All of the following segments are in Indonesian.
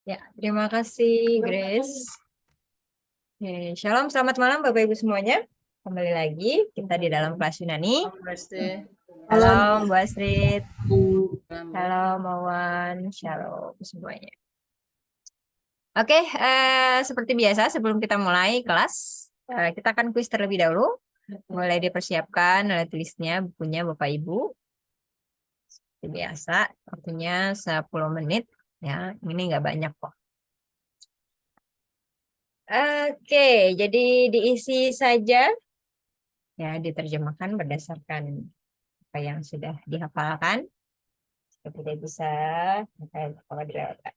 Ya, terima kasih Grace. Shalom, selamat malam Bapak Ibu semuanya. Kembali lagi kita di dalam kelas Yunani. Pasti. Salam. Shalom Bu Astrid, Bu. shalom Mawan, shalom semuanya. Oke, seperti biasa sebelum kita mulai kelas, kita akan kuis terlebih dahulu. Mulai dipersiapkan oleh tulisnya bukunya Bapak Ibu. Seperti biasa, waktunya 10 menit. Ya, ini nggak banyak kok. Oke, jadi diisi saja, ya diterjemahkan berdasarkan apa yang sudah dihafalkan. Tidak bisa apa dilewatkan.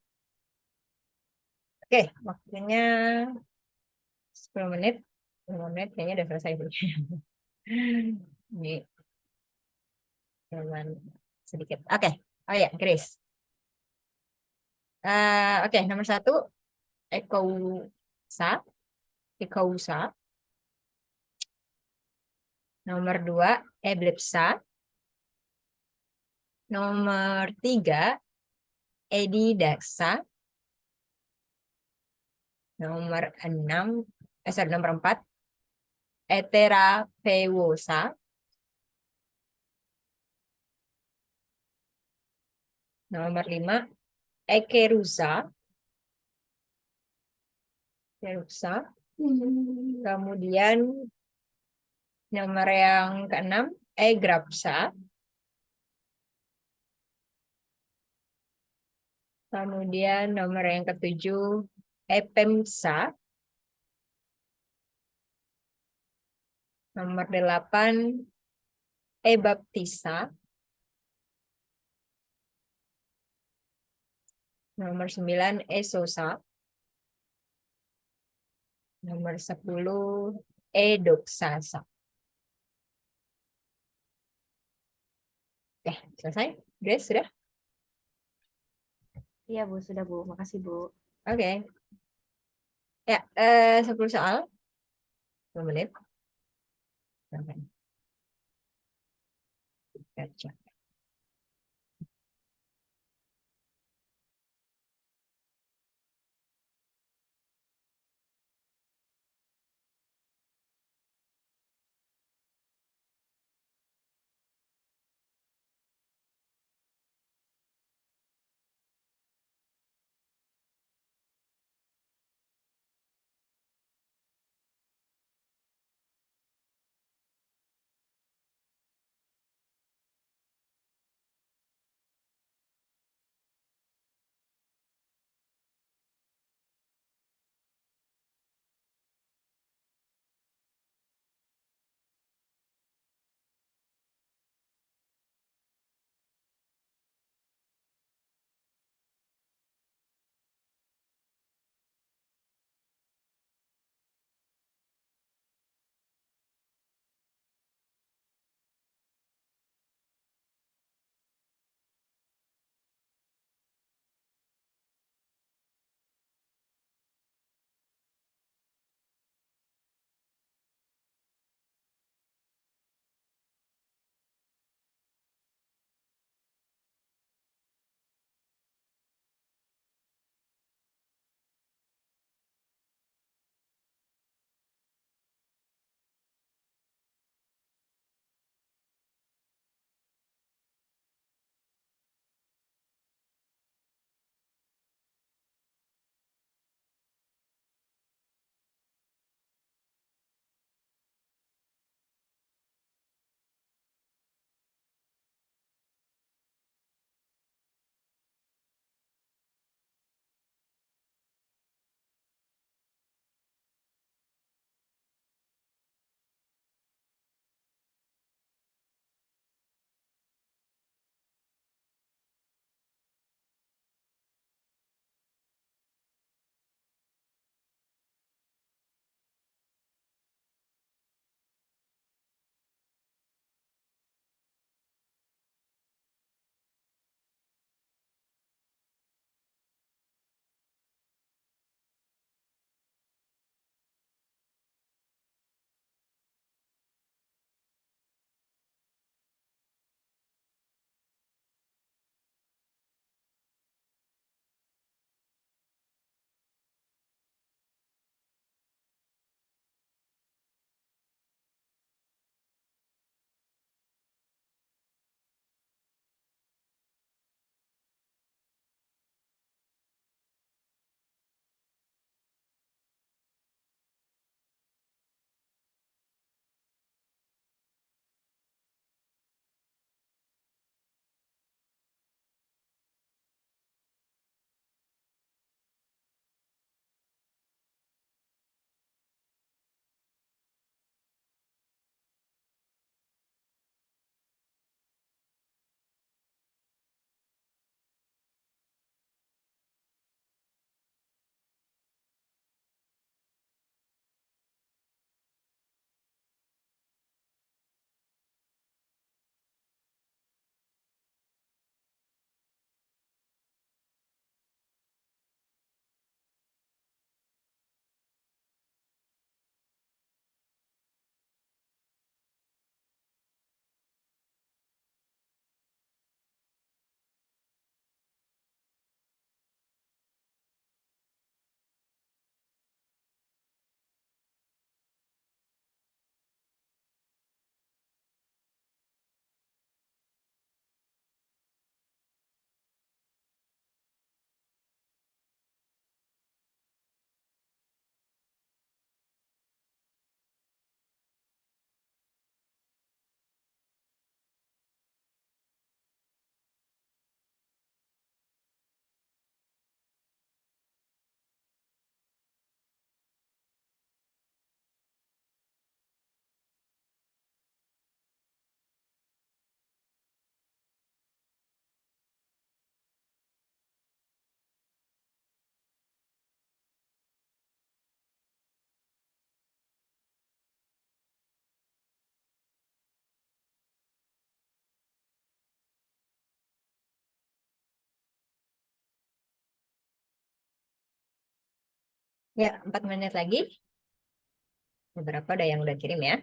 Oke, waktunya 10 menit. 10 menit kayaknya udah selesai. Ini cuman sedikit. Oke, oh ya, Grace. Oke, nomor 1, ekousa. Ekousa. Nomor 2, eblipsa. Nomor 3, edidaksa. Nomor 6, nomor 4, eterapeusa. Nomor 5, ekerusa. Ekerusa. Kemudian nomor yang keenam, egrapsa. Kemudian nomor yang ketujuh, epemsa. Nomor 8, ebaptisa. Nomor 9, esosa. Nomor 10, edoksasa. Selesai? Grace, sudah? Iya Bu, sudah Bu. Makasih Bu. Oke. Ya, 10 soal. 10 menit. Baca. Ya, 4 menit lagi. Beberapa ada yang udah kirim ya.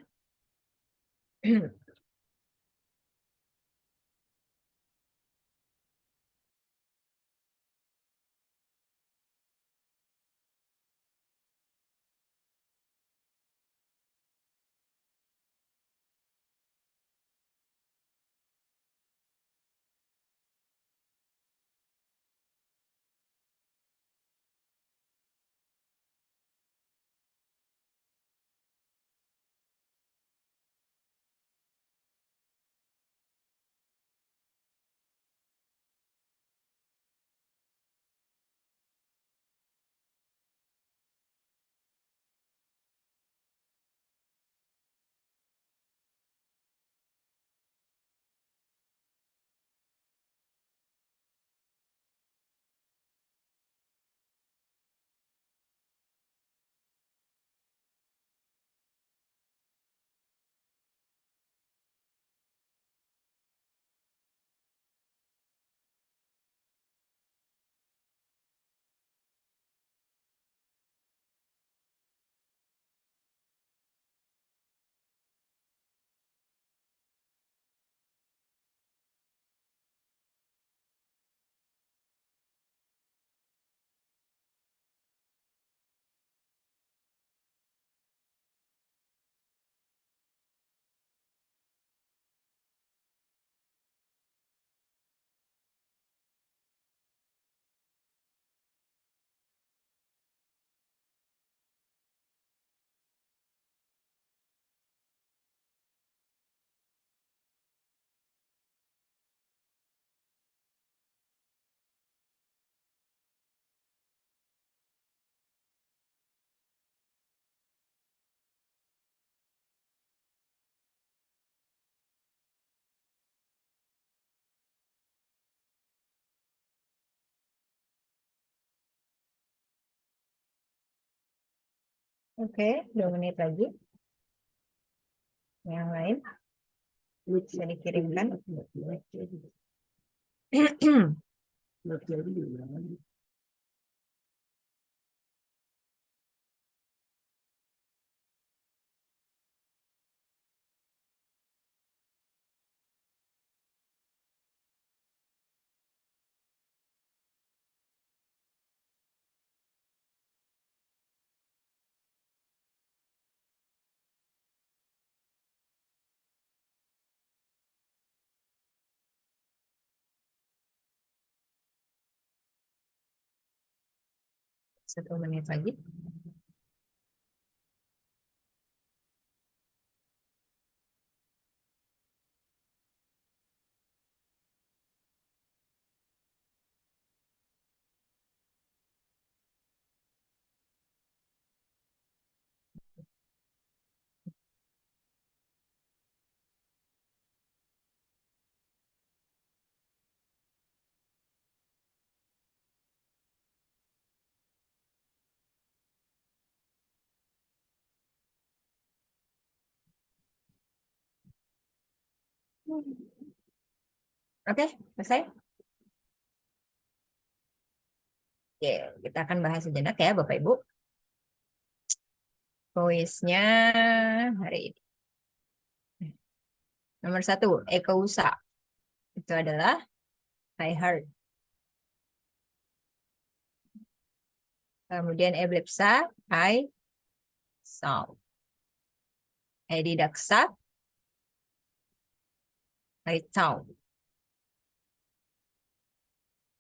Oke, 2 menit lagi. Yang lain bisa dikirimkan. Satu menit lagi. Oke, selesai. Oke, kita akan bahas sejenak ya, Bapak Ibu. Kuisnya hari ini. Nomor 1, Ekousa. Itu adalah I heart. Kemudian Eblipsa, I saw. Edidaksa, I saw.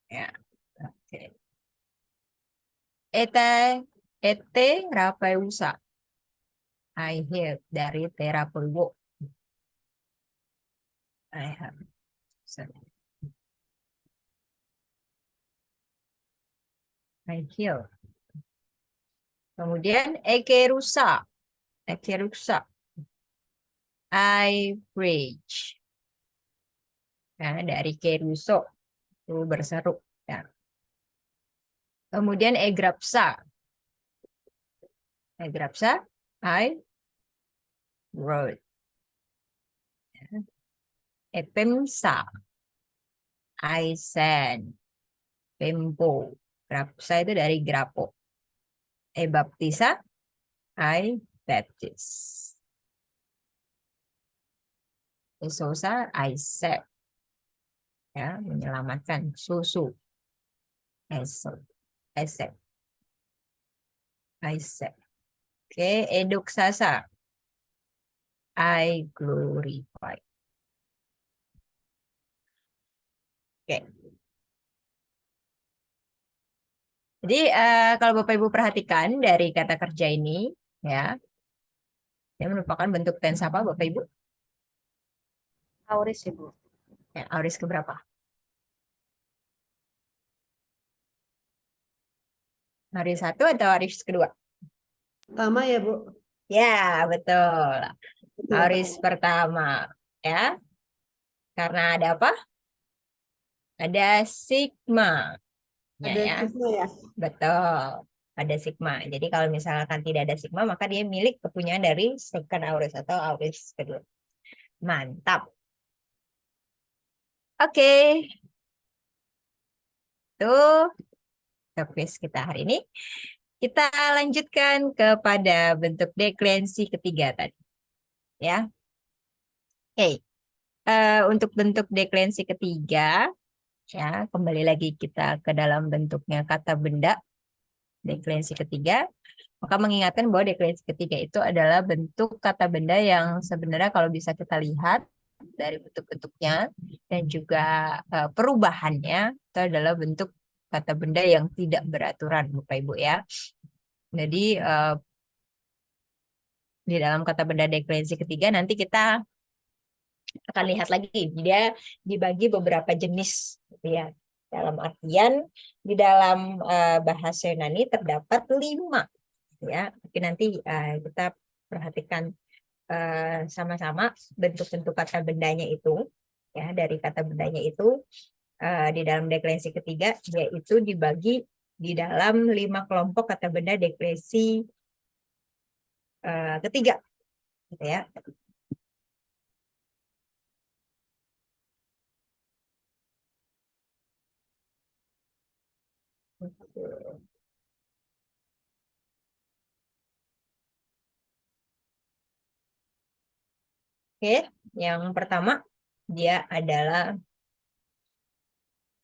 Ya, oke. Ete Rapeusa. I hear dari Terapulwo. I have. So, I hear. Kemudian Ekerusa. Ekerusa. I preach. Nah, dari Keruso. Itu berseru. Ya. Kemudian Egrapsa. Egrapsa. I wrote. Epemsa. I send. Pempo. Grapsa itu dari Grapo. E baptiza, I baptize. E sosa, I save. Ya, menyelamatkan susu. I save. I save. I save. Oke, eduksasa. I glorify. Oke. Jadi kalau Bapak Ibu perhatikan dari kata kerja ini, ya, ini merupakan bentuk tense apa Bapak Ibu? Auris ya, Bu. Ya, aorist keberapa? Aorist satu atau aorist kedua? Pertama ya, Bu. Ya, betul. Betul, Aorist Pak. pertama, ya. Karena ada apa? Ada sigma, ya, Ada ya. sigma ya. Betul. Ada sigma. Jadi kalau misalkan tidak ada sigma, maka dia milik kepunyaan dari second aorist atau aorist kedua. Mantap. Oke, itu quiz kita hari ini. Kita lanjutkan kepada bentuk deklensi ketiga tadi. Ya, oke. Untuk bentuk deklensi ketiga, ya kembali lagi kita ke dalam bentuknya kata benda. Deklensi ketiga, maka mengingatkan bahwa deklensi ketiga itu adalah bentuk kata benda yang sebenarnya kalau bisa kita lihat dari bentuk-bentuknya dan juga perubahannya itu adalah bentuk kata benda yang tidak beraturan, Bapak Ibu ya. Jadi di dalam kata benda deklensi ketiga nanti kita akan lihat lagi dia dibagi beberapa jenis, gitu ya. Dalam artian di dalam bahasa Yunani terdapat 5, ya. Tapi nanti kita perhatikan sama-sama bentuk-bentuk kata bendanya itu, ya. Dari kata bendanya itu di dalam deklensi ketiga dia itu dibagi di dalam 5 kelompok kata benda deklensi ketiga, gitu ya. Oke, yang pertama dia adalah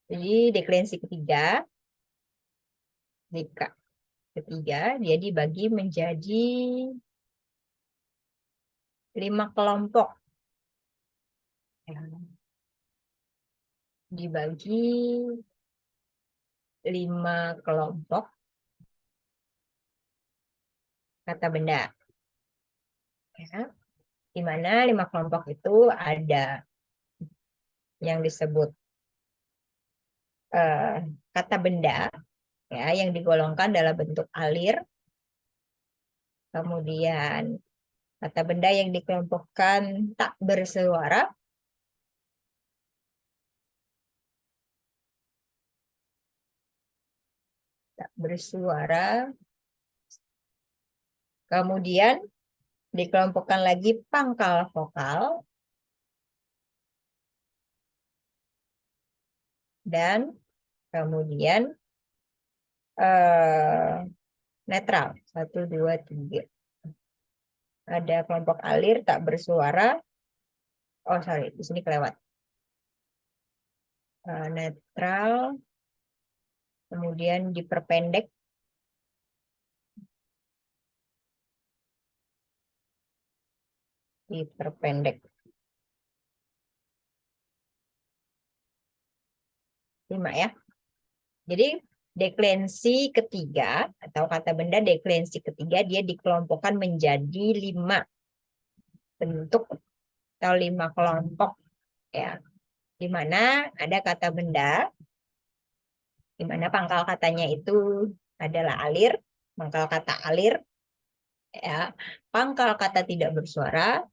jadi deklensi ketiga, jika ketiga dia dibagi menjadi 5 kelompok. Ya, dibagi 5 kelompok kata benda. Ya, di mana 5 kelompok itu ada yang disebut kata benda, ya, yang digolongkan dalam bentuk alir. Kemudian kata benda yang dikelompokkan tak bersuara. Tak bersuara. Kemudian dikelompokkan lagi pangkal vokal. Dan kemudian netral. 1, 2, 3. Ada kelompok alir tak bersuara. Oh, sorry, di sini kelewat. Netral. Kemudian diperpendek. Diperpendek. 5 ya. Jadi deklensi ketiga atau kata benda deklensi ketiga dia dikelompokkan menjadi 5 bentuk atau 5 kelompok, ya. Di mana ada kata benda di mana pangkal katanya itu adalah alir, pangkal kata alir, ya. Pangkal kata tidak bersuara,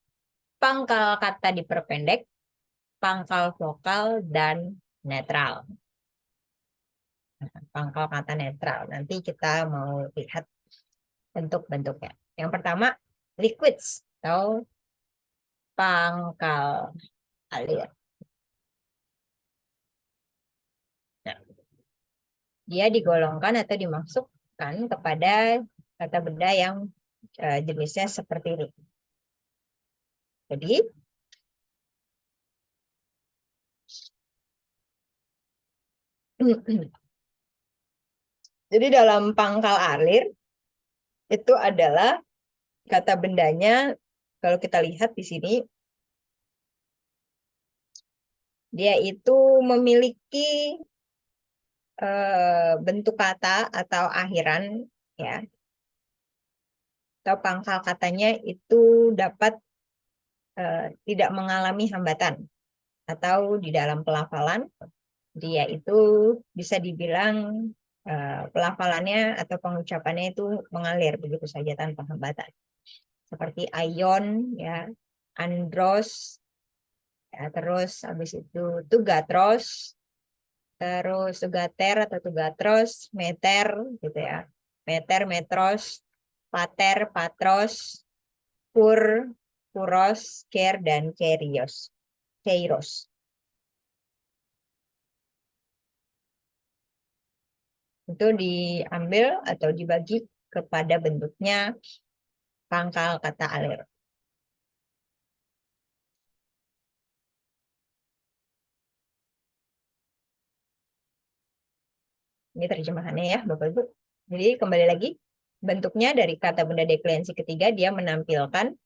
pangkal kata diperpendek, pangkal vokal dan netral. Pangkal kata netral. Nanti kita mau lihat bentuk-bentuknya. Yang pertama, liquids atau pangkal alir. Nah, dia digolongkan atau dimasukkan kepada kata benda yang jenisnya seperti ini. Jadi jadi dalam pangkal alir itu adalah kata bendanya, kalau kita lihat di sini, dia itu memiliki bentuk kata atau akhiran, ya, atau pangkal katanya itu dapat tidak mengalami hambatan, atau di dalam pelafalan dia itu bisa dibilang pelafalannya atau pengucapannya itu mengalir begitu saja tanpa hambatan. Seperti ion, ya, andros, ya, terus habis itu tugatros, terus tugater atau tugatros, meter, gitu ya, meter, metros, pater, patros, pur, puros, ker, dan kerios, keiros. Itu diambil atau dibagi kepada bentuknya pangkal kata alir. Ini terjemahannya ya, Bapak Ibu. Jadi kembali lagi, bentuknya dari kata benda deklensi ketiga, dia menampilkan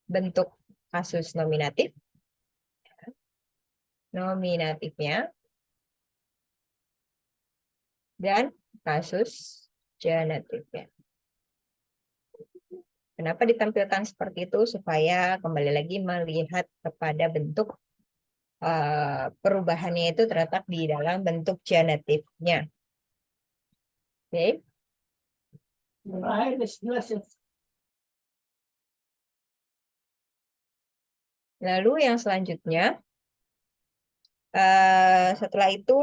bentuk kasus nominatif, nominatifnya, dan kasus genetifnya. Kenapa ditampilkan seperti itu? Supaya kembali lagi melihat kepada bentuk perubahannya itu terletak di dalam bentuk genetifnya. Oke. Lalu yang selanjutnya, setelah itu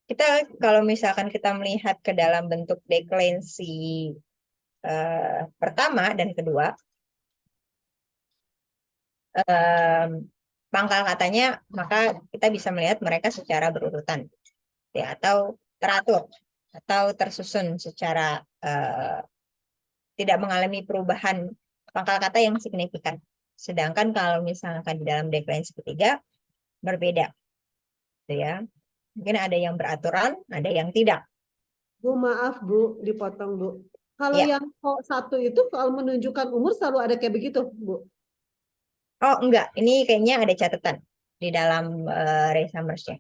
kita kalau misalkan kita melihat ke dalam bentuk deklensi pertama dan kedua, pangkal katanya, maka kita bisa melihat mereka secara berurutan, ya, atau teratur, atau tersusun secara tidak mengalami perubahan pangkal kata yang signifikan. Sedangkan kalau misalkan di dalam deklensi ketiga berbeda, gitu ya. Mungkin ada yang beraturan, ada yang tidak. Bu, maaf Bu, dipotong Bu. Kalau Ya. yang kok satu itu kalau menunjukkan umur selalu ada kayak begitu, Bu. Oh, enggak. Ini kayaknya ada catatan di dalam Ray Summers-nya.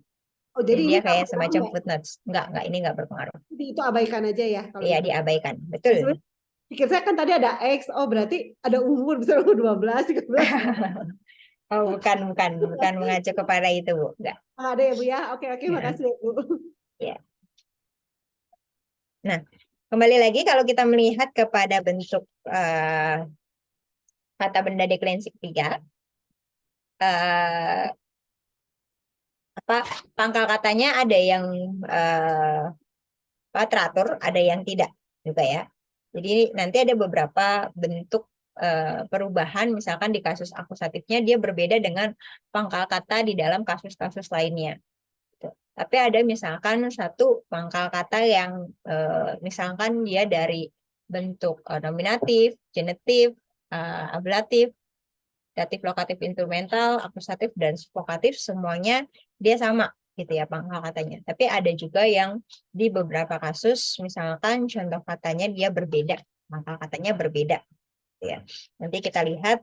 Oh, Jadi jadi ini dia nggak kayak berpengaruh semacam ya? footnotes. Enggak, ini enggak berpengaruh. Jadi itu abaikan aja ya kalau Iya, itu. diabaikan. Betul. Sebenarnya pikir saya kan tadi ada X, oh berarti ada umur, bisa umur 12, 13. Oh, bukan mengacu kepada itu, Bu. Enggak. Ada ya Bu ya? Oke, Nah, makasih ya Bu. ya. Nah, kembali lagi kalau kita melihat kepada bentuk kata benda deklensi ketiga, eh, apa pangkal katanya ada yang teratur, ada yang tidak juga ya. Jadi nanti ada beberapa bentuk perubahan, misalkan di kasus akusatifnya dia berbeda dengan pangkal kata di dalam kasus-kasus lainnya. Gitu. Tapi ada misalkan satu pangkal kata yang misalkan dia dari bentuk nominatif, genetif, ablatif, datif, lokatif, instrumental, akusatif, dan vokatif, semuanya dia sama gitu ya pangkal katanya. Tapi ada juga yang di beberapa kasus, misalkan contoh katanya dia berbeda, pangkal katanya berbeda. Gitu ya. Nanti kita lihat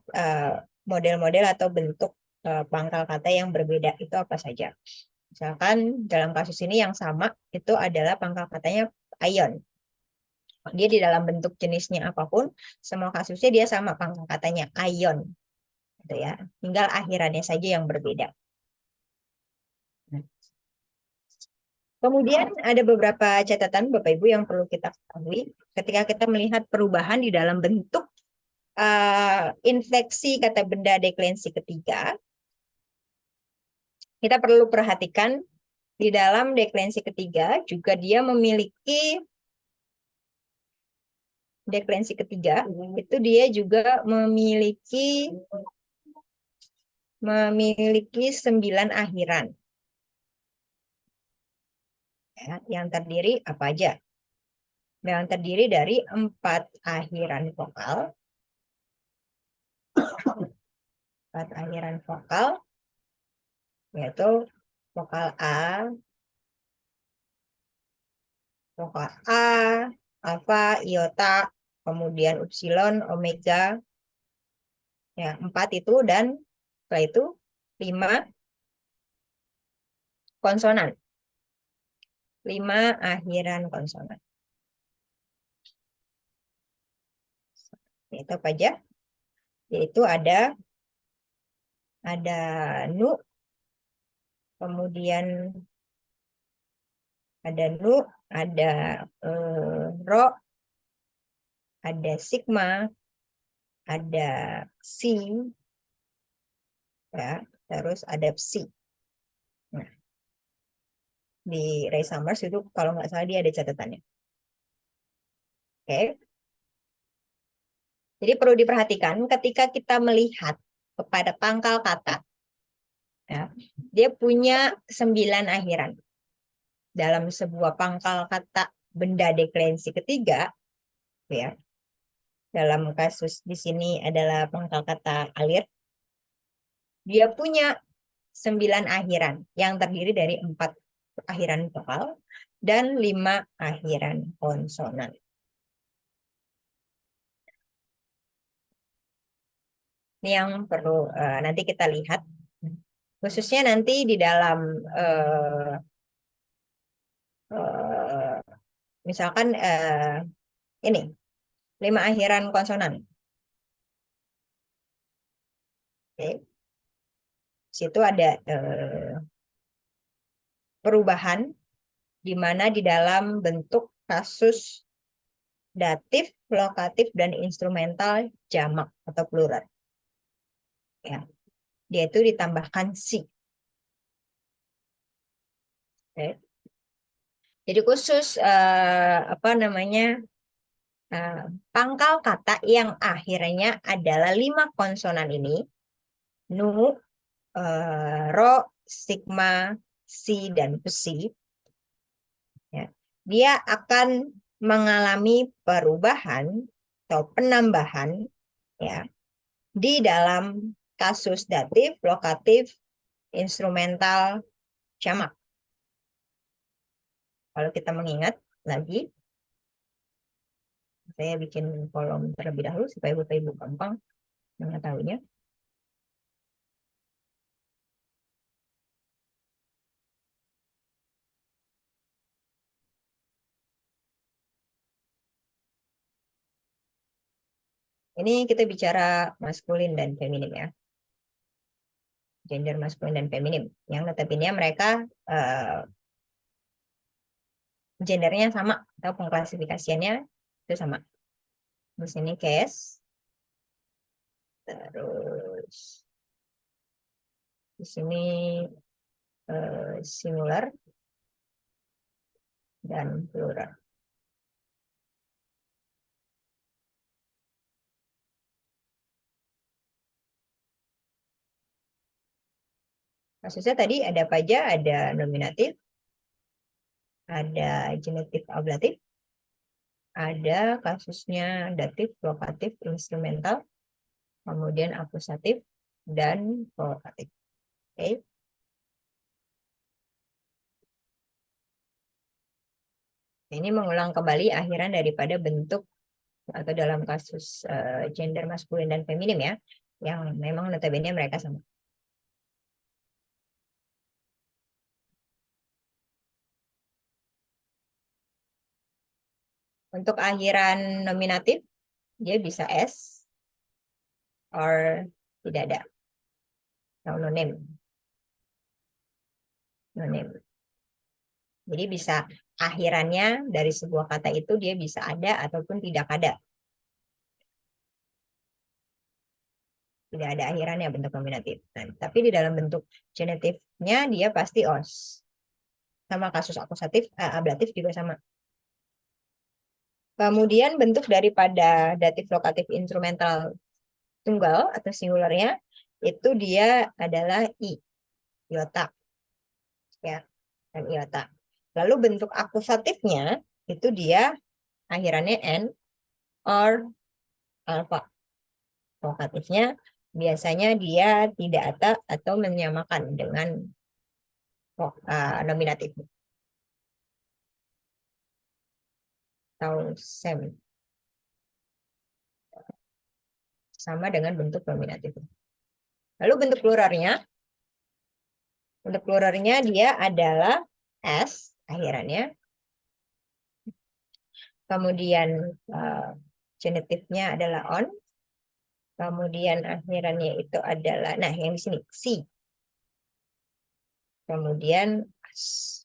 model-model atau bentuk pangkal kata yang berbeda itu apa saja. Misalkan dalam kasus ini yang sama itu adalah pangkal katanya ion. Dia di dalam bentuk jenisnya apapun, semua kasusnya dia sama pangkal katanya ion. Gitu ya. Tinggal akhirannya saja yang berbeda. Kemudian ada beberapa catatan Bapak Ibu yang perlu kita ketahui ketika kita melihat perubahan di dalam bentuk infleksi kata benda deklensi ketiga. Kita perlu perhatikan di dalam deklensi ketiga juga dia memiliki deklensi ketiga itu dia juga memiliki 9 akhiran. Ya, yang terdiri apa aja? Yang terdiri dari 4 akhiran vokal. 4 akhiran vokal, yaitu vokal A, vokal A, alfa, iota, kemudian upsilon, omega, ya 4 itu, dan setelah itu 5 konsonan, 5 akhiran konsonan. Itu apa aja? Yaitu ada nu, kemudian ada nu, ada ro, ada sigma, ada si, ya, terus ada psi. Nah, di Ray Summers itu kalau nggak salah dia ada catatannya. Oke. Jadi perlu diperhatikan ketika kita melihat kepada pangkal kata, ya, dia punya 9 akhiran. Dalam sebuah pangkal kata benda deklensi ketiga, ya, dalam kasus di sini adalah pangkal kata alir, dia punya 9 akhiran yang terdiri dari 4 akhiran vokal dan 5 akhiran konsonan. Ini yang perlu nanti kita lihat, khususnya nanti di dalam misalkan ini 5 akhiran konsonan. Oke. Situ ada perubahan di mana di dalam bentuk kasus datif, lokatif, dan instrumental jamak atau plural. Ya, dia itu ditambahkan si. Oke. Jadi khusus apa namanya pangkal kata yang akhirnya adalah 5 konsonan ini, nu, ro, sigma, si, dan psi, ya, dia akan mengalami perubahan atau penambahan, ya, di dalam kasus datif, lokatif, instrumental, jamak. Kalau kita mengingat lagi, saya bikin kolom terlebih dahulu supaya Bapak Ibu gampang mengetahuinya. Ini kita bicara maskulin dan feminim, ya. Gender maskulin dan feminim. Yang notabene mereka gendernya sama atau pengklasifikasiannya itu sama. Di sini case, terus di sini singular dan plural. Kasusnya tadi ada apa aja? Ada nominatif, ada genetif ablatif, ada kasusnya datif, lokatif, instrumental, kemudian akusatif, dan vokatif. Oke. Ini mengulang kembali akhiran daripada bentuk atau dalam kasus gender maskulin dan feminim, ya, yang memang notabene mereka sama. Untuk akhiran nominatif, dia bisa S or tidak ada. No, no name. No name. Jadi bisa akhirannya dari sebuah kata itu dia bisa ada ataupun tidak ada. Tidak ada akhirannya bentuk nominatif. Nah, tapi di dalam bentuk genetifnya dia pasti OS. Sama kasus akusatif, ablatif juga sama. Kemudian bentuk daripada datif, lokatif, instrumental tunggal atau singularnya itu dia adalah I, iota, ya, dan iota. Lalu bentuk akusatifnya itu dia akhirannya N or alpha. Vokatifnya biasanya dia tidak atau menyamakan dengan nominatif atau sem, sama dengan bentuk nominatif. Lalu bentuk pluralnya dia adalah S akhirannya. Kemudian genitifnya adalah on. Kemudian akhirannya itu adalah, nah yang di sini C. Kemudian as.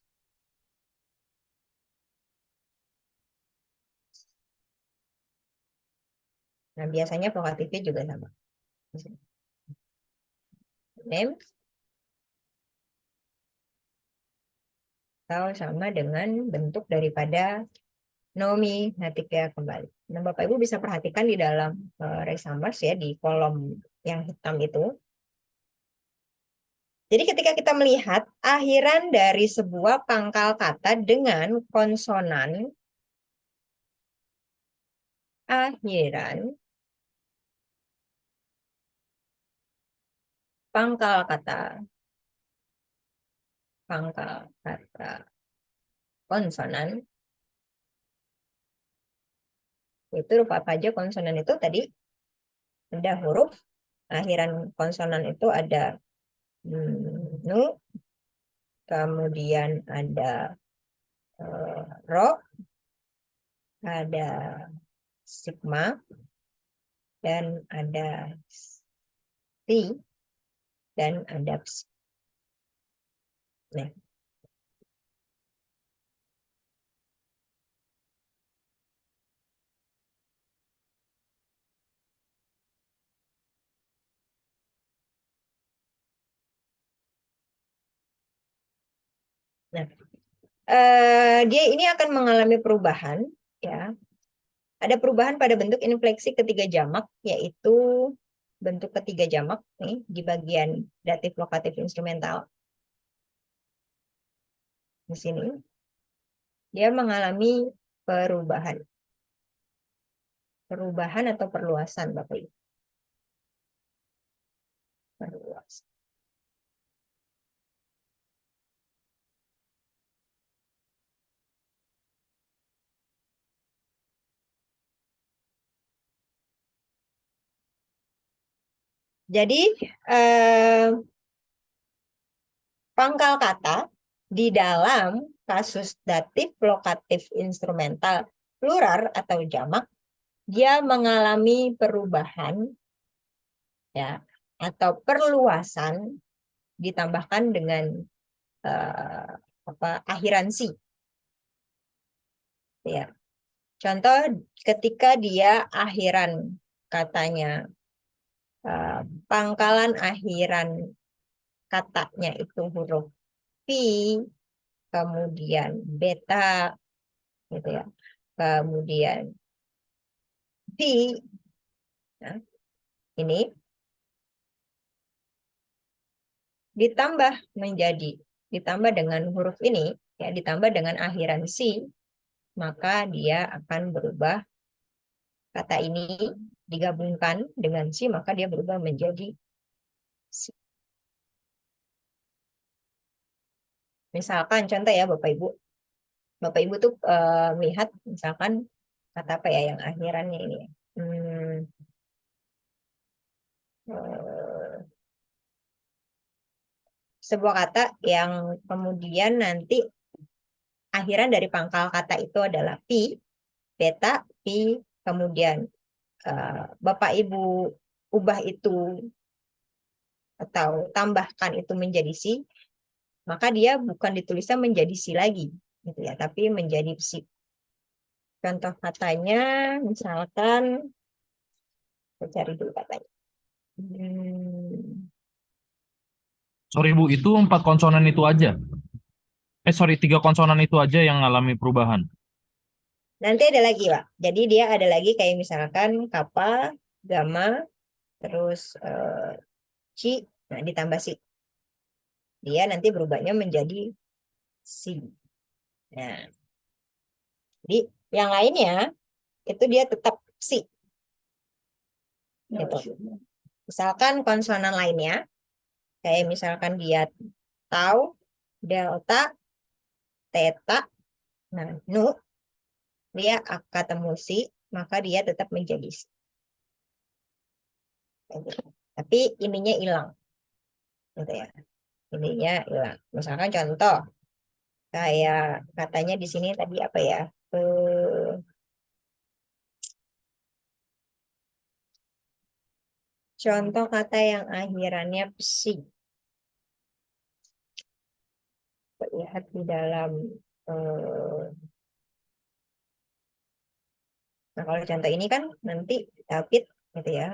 Nah biasanya vokatifnya juga sama. Name atau sama dengan bentuk daripada nominatifnya kembali. Nah, Bapak Ibu bisa perhatikan di dalam Rexambers ya, di kolom yang hitam itu. Jadi ketika kita melihat akhiran dari sebuah pangkal kata dengan konsonan, akhiran pangkal kata konsonan, itu rupa apa aja konsonan itu tadi? Ada huruf, akhiran konsonan itu ada nu, kemudian ada ro, ada sigma, dan ada si, dan ada psi. Nah, nah dia ini akan mengalami perubahan, ya. Ada perubahan pada bentuk infleksi ketiga jamak, yaitu bentuk ketiga jamak nih di bagian datif lokatif instrumental. Di sini dia mengalami perubahan atau perluasan, Bapak Ibu. Perluasan. Jadi pangkal kata di dalam kasus datif lokatif instrumental plural atau jamak, dia mengalami perubahan, ya, atau perluasan ditambahkan dengan akhiran si, ya. Contoh ketika dia akhiran katanya, pangkalan akhiran katanya itu huruf P, kemudian beta, gitu ya, kemudian P, nah, ini ditambah dengan huruf ini, ya, ditambah dengan akhiran si, maka dia akan berubah. Kata ini digabungkan dengan si, maka dia berubah menjadi si. Misalkan contoh ya Bapak Ibu. Bapak Ibu tuh melihat misalkan kata apa ya yang akhirannya ini ya. Sebuah kata yang kemudian nanti akhiran dari pangkal kata itu adalah pi, beta, pi, kemudian Bapak Ibu ubah itu atau tambahkan itu menjadi si, maka dia bukan ditulisnya menjadi si lagi, gitu ya, tapi menjadi si. Contoh katanya, misalkan, saya cari dulu katanya. Sorry Bu, itu 4 konsonan itu aja. Sorry, 3 konsonan itu aja yang ngalami perubahan. Nanti ada lagi, Pak. Jadi dia ada lagi kayak misalkan kappa, gamma, terus ci, nah ditambah si. Dia nanti berubahnya menjadi si. Nah, jadi yang lainnya itu dia tetap si. Gitu. Misalkan konsonan lainnya, kayak misalkan dia tau, delta, theta, nah, nu, dia ketemu si, maka dia tetap menjadi si. Tapi ininya hilang, gitu ya. Ininya hilang. Misalkan contoh, kayak katanya di sini tadi apa ya? Contoh kata yang akhirannya psi. Lihat di dalam nah kalau contoh ini kan nanti Elpid gitu ya.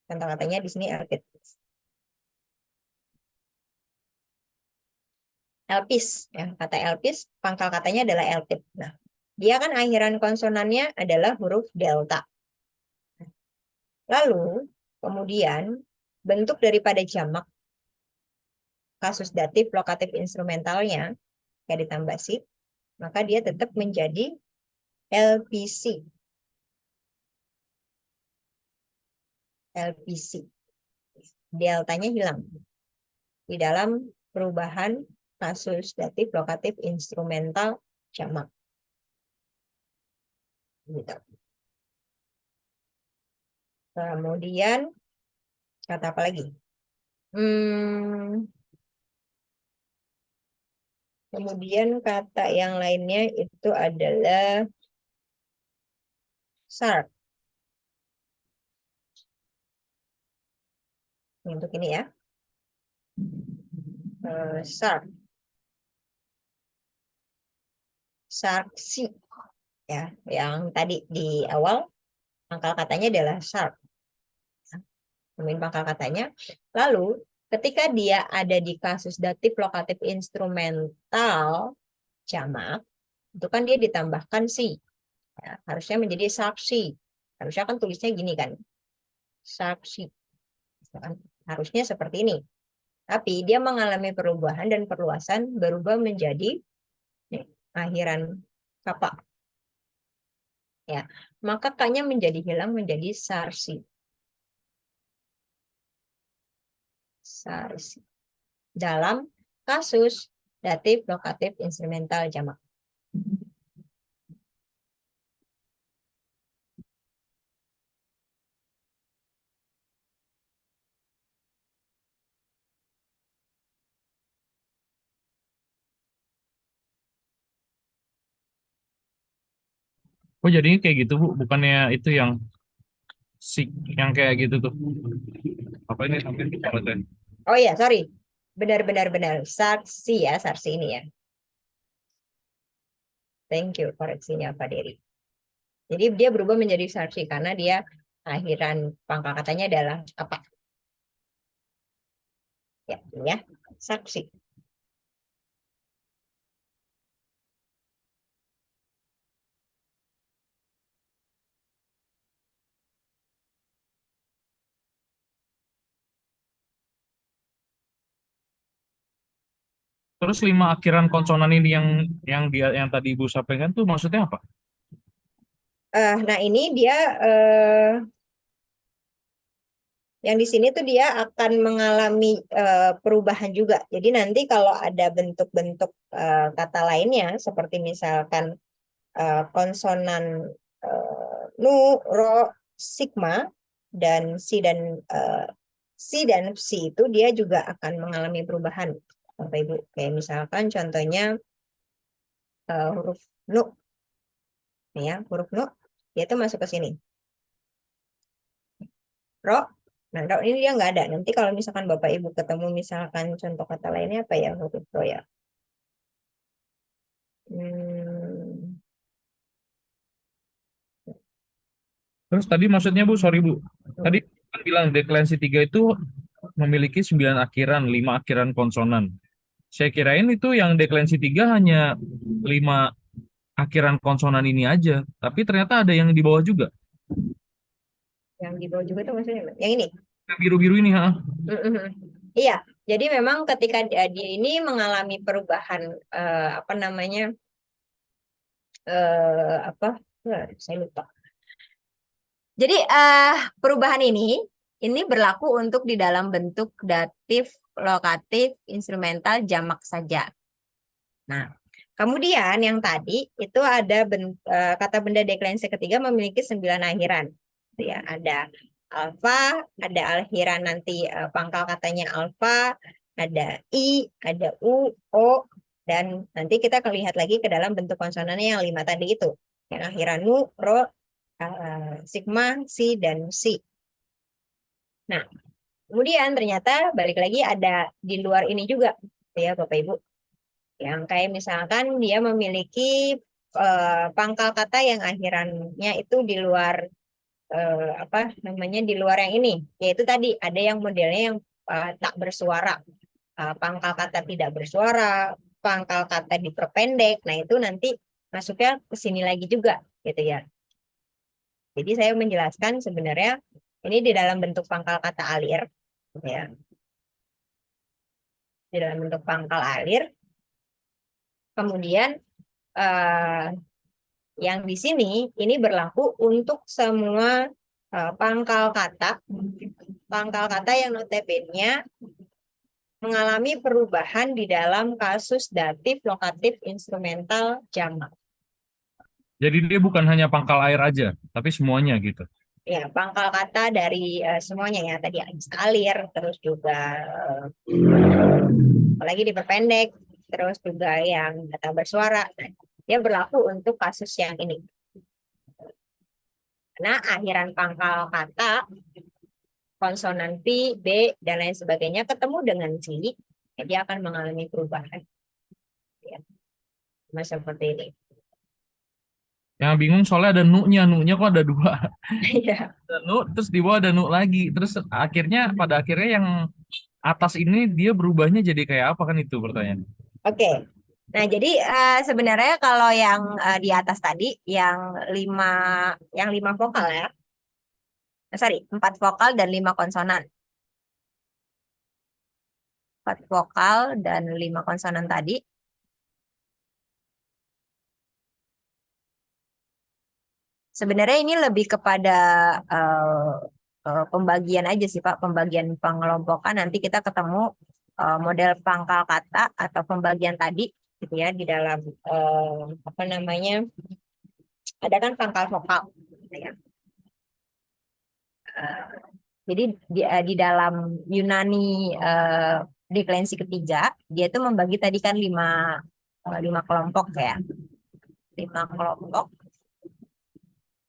Contoh katanya di sini Elpid. Elpis ya, kata Elpis pangkal katanya adalah Elpid. Nah, dia kan akhiran konsonannya adalah huruf delta. Lalu kemudian bentuk daripada jamak kasus datif lokatif instrumentalnya kayak ditambah si, maka dia tetap menjadi LPC. LPC. Deltanya hilang di dalam perubahan kasus datif lokatif instrumental jamak. Gitu. Kemudian kata apa lagi? Kemudian kata yang lainnya itu adalah sharp. Untuk ini ya. Sharp. Saksi. Ya, yang tadi di awal pangkal katanya adalah sharp. Nemuin pangkal katanya. Lalu ketika dia ada di kasus datif lokatif instrumental jamak, itu kan dia ditambahkan si. Ya, harusnya menjadi saksi. Harusnya kan tulisnya gini kan. Saksi. Harusnya seperti ini. Tapi dia mengalami perubahan dan perluasan berubah menjadi akhiran kapa. Ya, maka kaknya menjadi hilang menjadi sarsi. Sarsi. Dalam kasus datif lokatif instrumental jamak. Oh jadinya kayak gitu Bu, bukannya itu yang si yang kayak gitu tuh. Apa ini sampai apa? Oh iya, sorry. Benar-benar benar. Sarsi ya, sarsi ini ya. Thank you koreksinya Pak Dery. Jadi dia berubah menjadi sarsi karena dia akhiran pangkal katanya adalah apa? Ya, ini ya. Saksi. Terus 5 akhiran konsonan ini yang tadi Ibu sampaikan tuh maksudnya apa? Nah ini dia yang di sini tuh dia akan mengalami perubahan juga. Jadi nanti kalau ada bentuk-bentuk kata lainnya seperti misalkan konsonan nu, ro, sigma dan si dan psi itu dia juga akan mengalami perubahan, Bapak Ibu. Kayak misalkan contohnya huruf nu, nih ya huruf nu, dia tuh masuk ke sini. Ro, nah ro ini dia nggak ada. Nanti kalau misalkan Bapak Ibu ketemu misalkan contoh kata lainnya apa ya huruf ro ya? Terus tadi maksudnya Bu, sorry Bu. Tadi kan bilang deklensi 3 itu memiliki 9 akhiran, 5 akhiran konsonan. Saya kirain itu yang deklensi 3 hanya 5 akhiran konsonan ini aja, tapi ternyata ada yang di bawah juga. Yang di bawah juga tuh maksudnya yang ini. Yang biru-biru ini, ha? Iya, jadi memang ketika dia ini mengalami perubahan apa namanya apa? Saya lupa. Jadi perubahan ini berlaku untuk di dalam bentuk datif, lokatif, instrumental, jamak saja. Nah, kemudian yang tadi itu ada kata benda deklensi ketiga memiliki 9 akhiran. Gitu ya, ada alfa, ada akhiran nanti pangkal katanya alfa, ada i, ada u, o, dan nanti kita akan lihat lagi ke dalam bentuk konsonannya yang 5 tadi itu. Yang akhiran nu, ro, sigma, si, dan si. Nah, kemudian ternyata balik lagi ada di luar ini juga, ya Bapak Ibu. Yang kayak misalkan dia memiliki pangkal kata yang akhirannya itu di luar apa namanya di luar yang ini, yaitu tadi ada yang modelnya yang tak bersuara, pangkal kata tidak bersuara, pangkal kata diperpendek. Nah itu nanti masuknya ke sini lagi juga, gitu ya. Jadi saya menjelaskan sebenarnya ini di dalam bentuk pangkal kata alir, ya, di dalam bentuk pangkal alir. Kemudian yang di sini ini berlaku untuk semua pangkal kata yang notabene mengalami perubahan di dalam kasus datif, lokatif, instrumental, jamak. Jadi dia bukan hanya pangkal air aja, tapi semuanya gitu. Ya, pangkal kata dari semuanya ya tadi alir, terus juga apalagi diperpendek, terus juga yang kata bersuara. Nah, dia berlaku untuk kasus yang ini. Karena akhiran pangkal kata konsonan P, B, dan lain sebagainya ketemu dengan C, ya dia akan mengalami perubahan. Ya, seperti ini. Yang bingung soalnya ada nu-nya kok ada 2. Iya. Ada nu, terus di bawah ada nu lagi. Terus pada akhirnya yang atas ini dia berubahnya jadi kayak apa kan itu pertanyaan. Oke. Nah, jadi sebenarnya kalau yang di atas tadi yang lima vokal ya. Sorry, 4 vokal dan 5 konsonan. 4 vokal dan 5 konsonan tadi. Sebenarnya ini lebih kepada pembagian aja sih Pak, pembagian pengelompokan. Nanti kita ketemu model pangkal kata atau pembagian tadi gitu ya di dalam apa namanya? Ada kan pangkal vokal gitu ya. Jadi di dalam Yunani deklensi ketiga dia itu membagi tadi kan 5 kelompok ya. 5 kelompok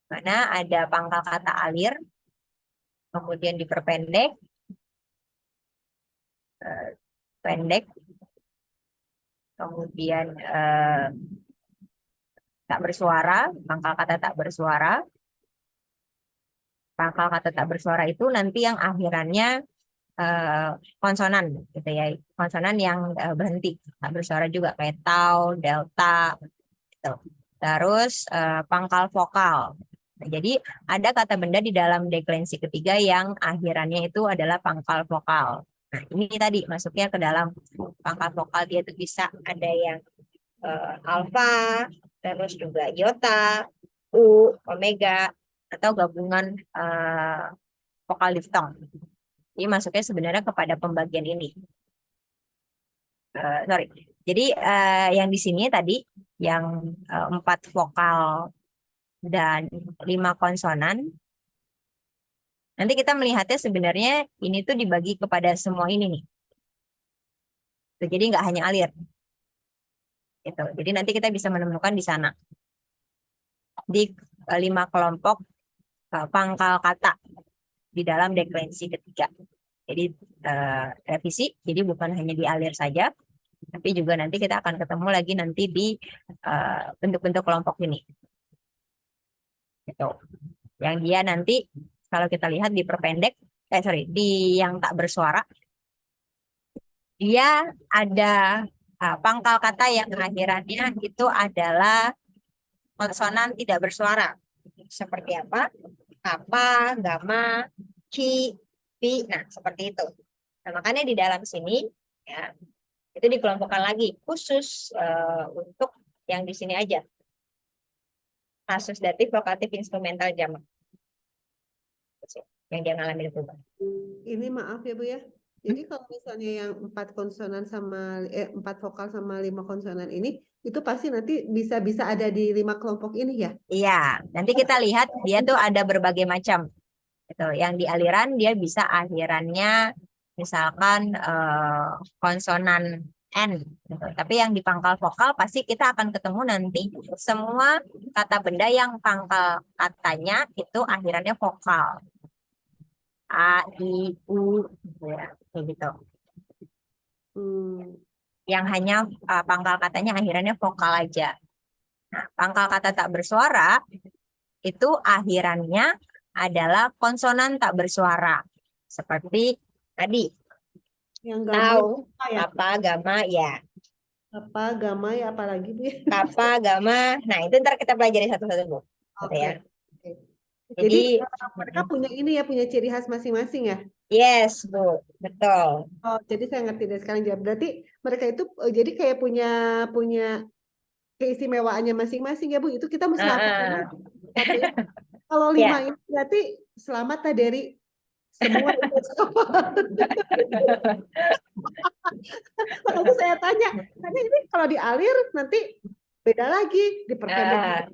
mana ada pangkal kata alir, kemudian diperpendek, pendek, kemudian tak bersuara, pangkal kata tak bersuara. Pangkal kata tak bersuara itu nanti yang akhirannya konsonan gitu ya, konsonan yang berhenti tak bersuara juga kayak tau, delta gitu. Terus pangkal vokal. Nah, jadi ada kata benda di dalam deklensi ketiga yang akhirannya itu adalah pangkal vokal. Nah, ini tadi masuknya ke dalam pangkal vokal, dia itu bisa ada yang alfa, terus juga iota, u, omega, atau gabungan vokal diftong. Ini masuknya sebenarnya kepada pembagian ini. Sorry. Jadi yang di sini tadi yang 4 vokal dan 5 konsonan. Nanti kita melihatnya sebenarnya ini tuh dibagi kepada semua ini nih. Jadi nggak hanya alir. Gitu. Jadi nanti kita bisa menemukan di sana. Di 5 kelompok pangkal kata di dalam deklensi ketiga. Jadi revisi, jadi bukan hanya di alir saja, tapi juga nanti kita akan ketemu lagi nanti di bentuk-bentuk kelompok ini. Gitu. Yang dia nanti kalau kita lihat diperpendek, di yang tak bersuara, dia ada pangkal kata yang akhirannya itu adalah konsonan tidak bersuara. Seperti apa? Kappa, gamma, ki, pi. Nah, seperti itu. Nah, makanya di dalam sini ya itu dikelompokkan lagi khusus untuk yang di sini aja. kasus datif lokatif instrumental jamak yang dia ngalamin perubahan. Ini maaf ya Bu ya. Jadi kalau misalnya yang 4 vokal sama 5 konsonan ini, itu pasti nanti bisa ada di 5 kelompok ini ya. Iya, nanti kita lihat dia tuh ada berbagai macam. Gitu. Yang di aliran dia bisa akhirannya misalkan konsonan N. Gitu. Tapi yang di pangkal vokal pasti kita akan ketemu nanti semua kata benda yang pangkal katanya itu akhirannya vokal. A, I, U, gitu ya, kayak gitu. Hmm. Yang hanya pangkal katanya akhirannya vokal aja. Nah, pangkal kata tak bersuara itu akhirannya adalah konsonan tak bersuara. Seperti tadi, Yang gamma tahu, apa ya? apa, gama, ya. Apa, gamma ya, apalagi Bu ya? Kappa, gama. Nah, itu ntar kita pelajari satu-satu, Bu. Gitu Oke. ya. Oke. Jadi, Jadi mereka punya ini ya, punya ciri khas masing-masing ya. yes, Bu. Betul. Oh, jadi saya ngerti dari sekarang ya. Berarti mereka itu jadi kayak punya punya keistimewaannya masing-masing ya Bu. Itu kita mesti hafalin Ah, lagi. Satu ini. Kalau ya. 5 ini berarti selamat lah dari semua itu apa. Makanya saya tanya, karena ini kalau dialir nanti beda lagi, diperpendek. Ah,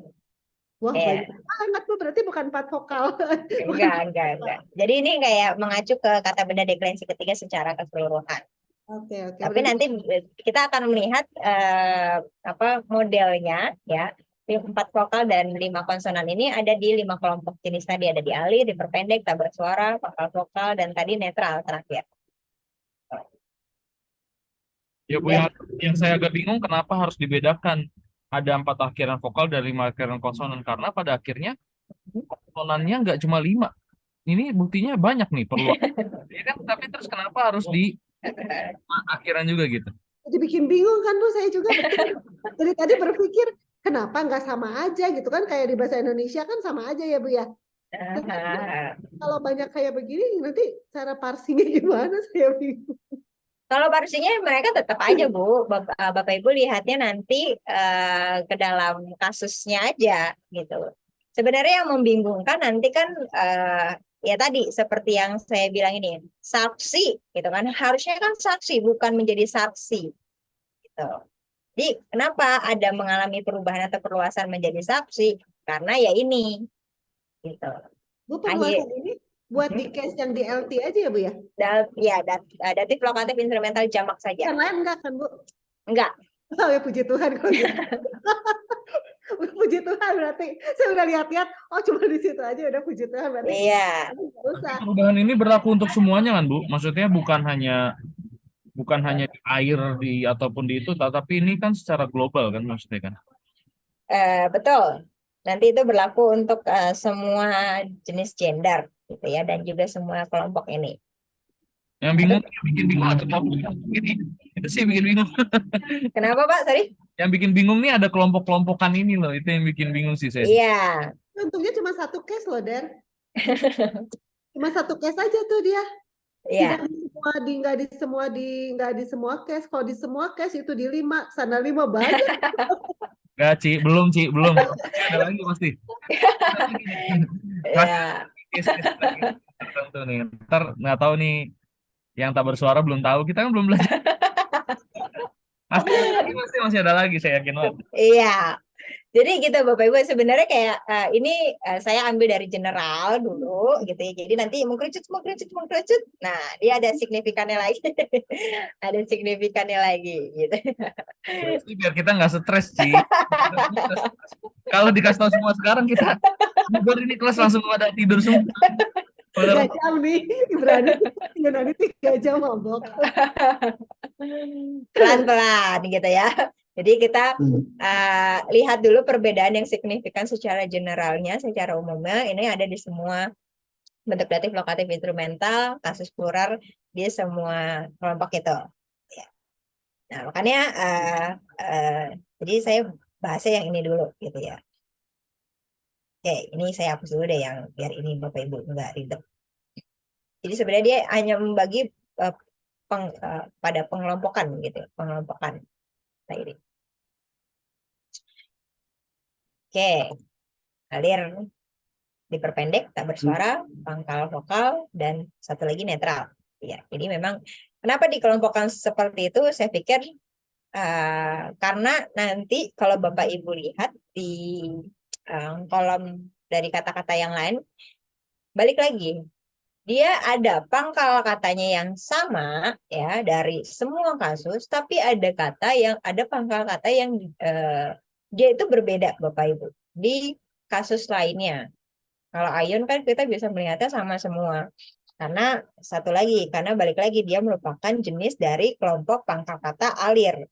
Wah, ya. banyak banget Bu. Berarti bukan 4 vokal. Bukan Enggak. Jadi ini kayak mengacu ke kata benda deklensi ketiga secara keseluruhan. Oke. Tapi Berarti nanti kita akan melihat apa modelnya ya. 4 vokal dan 5 konsonan ini ada di 5 kelompok jenis tadi, ada di alir, diperpendek, tak bersuara, pangkal vokal, dan tadi netral terakhir. Ya Bu, yang saya agak bingung kenapa harus dibedakan ada 4 akhiran vokal dan 5 akhiran konsonan karena pada akhirnya konsonannya nggak cuma 5. Ini buktinya banyak nih perlu. Ya kan, tapi terus kenapa harus di akhiran juga gitu? jadi bikin bingung kan Bu, saya juga dari tadi berpikir kenapa nggak sama aja gitu kan, kayak di bahasa Indonesia kan sama aja ya Bu ya. Tapi kalau banyak kayak begini nanti cara parsingnya gimana, saya bingung. Kalau parsingnya mereka tetap aja Bu, Bapak Ibu lihatnya nanti ke dalam kasusnya aja gitu. Sebenarnya yang membingungkan nanti kan ya tadi seperti yang saya bilang ini saksi gitu kan, harusnya kan saksi bukan menjadi saksi gitu. Jadi kenapa ada mengalami perubahan atau perluasan menjadi saksi? Karena ya ini gitu. Bu, Akhir perluasan ini buat di case yang di LT aja ya Bu ya? datif lokatif instrumental jamak saja. Yang lain enggak kan Bu? Enggak. Oh ya, puji Tuhan kalau gitu. Puji Tuhan, berarti saya udah lihat-lihat, oh cuma di situ aja udah, puji Tuhan berarti. Iya. Nggak usah. Perubahan ini berlaku untuk semuanya kan Bu? Maksudnya bukan hanya di air di ataupun di itu, tapi ini kan secara global kan maksudnya kan? Betul. Nanti itu berlaku untuk semua jenis gender gitu ya dan juga semua kelompok ini. Yang bingung, yang bikin bingung atau ini itu sih bikin bingung. Kenapa Pak? Sorry? Yang bikin bingung nih ada kelompok-kelompokan ini loh, itu yang bikin bingung sih saya. Iya. Untungnya cuma satu case loh, Der. Cuma satu case aja tuh dia. Iya. Tidak di semua case. Kalau di semua case itu di 5, sana 5 banyak. Gak, Ci, belum. Ada lagi pasti. Pasti Ya. case-case lagi tertentu nih. Ntar nggak tahu nih yang tak bersuara belum tahu. Kita kan belum belajar. Pasti masih ada lagi, saya yakin banget. Iya. Jadi gitu Bapak Ibu sebenarnya kayak ini saya ambil dari general dulu gitu ya. Jadi nanti mengkerucut. Nah, dia ada signifikannya lagi. Ada signifikannya lagi gitu. Jadi biar kita nggak stres, Ci. Kalau dikasih tahu semua sekarang kita bubar ini kelas langsung pada tidur semua. 3 jam nih, berani Yunani 3 jam mabok. Pelan-pelan gitu ya. Jadi kita lihat dulu perbedaan yang signifikan secara generalnya, secara umumnya. Ini ada di semua bentuk datif, lokatif, instrumental, kasus plural di semua kelompok itu. Ya. Nah, makanya jadi saya bahasnya yang ini dulu gitu ya. Oke, ini saya hapus dulu deh yang biar ini Bapak Ibu nggak ribet. Jadi sebenarnya dia hanya membagi pada pengelompokan gitu, pengelompokan. Nah, ini. Oke. alir, diperpendek, tak bersuara, pangkal vokal, dan satu lagi netral. Ya, jadi memang kenapa dikelompokkan seperti itu? Saya pikir karena nanti kalau Bapak Ibu lihat di kolom dari kata-kata yang lain, balik lagi, dia ada pangkal katanya yang sama ya dari semua kasus, tapi ada pangkal kata yang dia itu berbeda Bapak Ibu di kasus lainnya. Kalau Ion kan kita bisa melihatnya sama semua. Karena satu lagi, karena balik lagi dia merupakan jenis dari kelompok pangkal kata alir.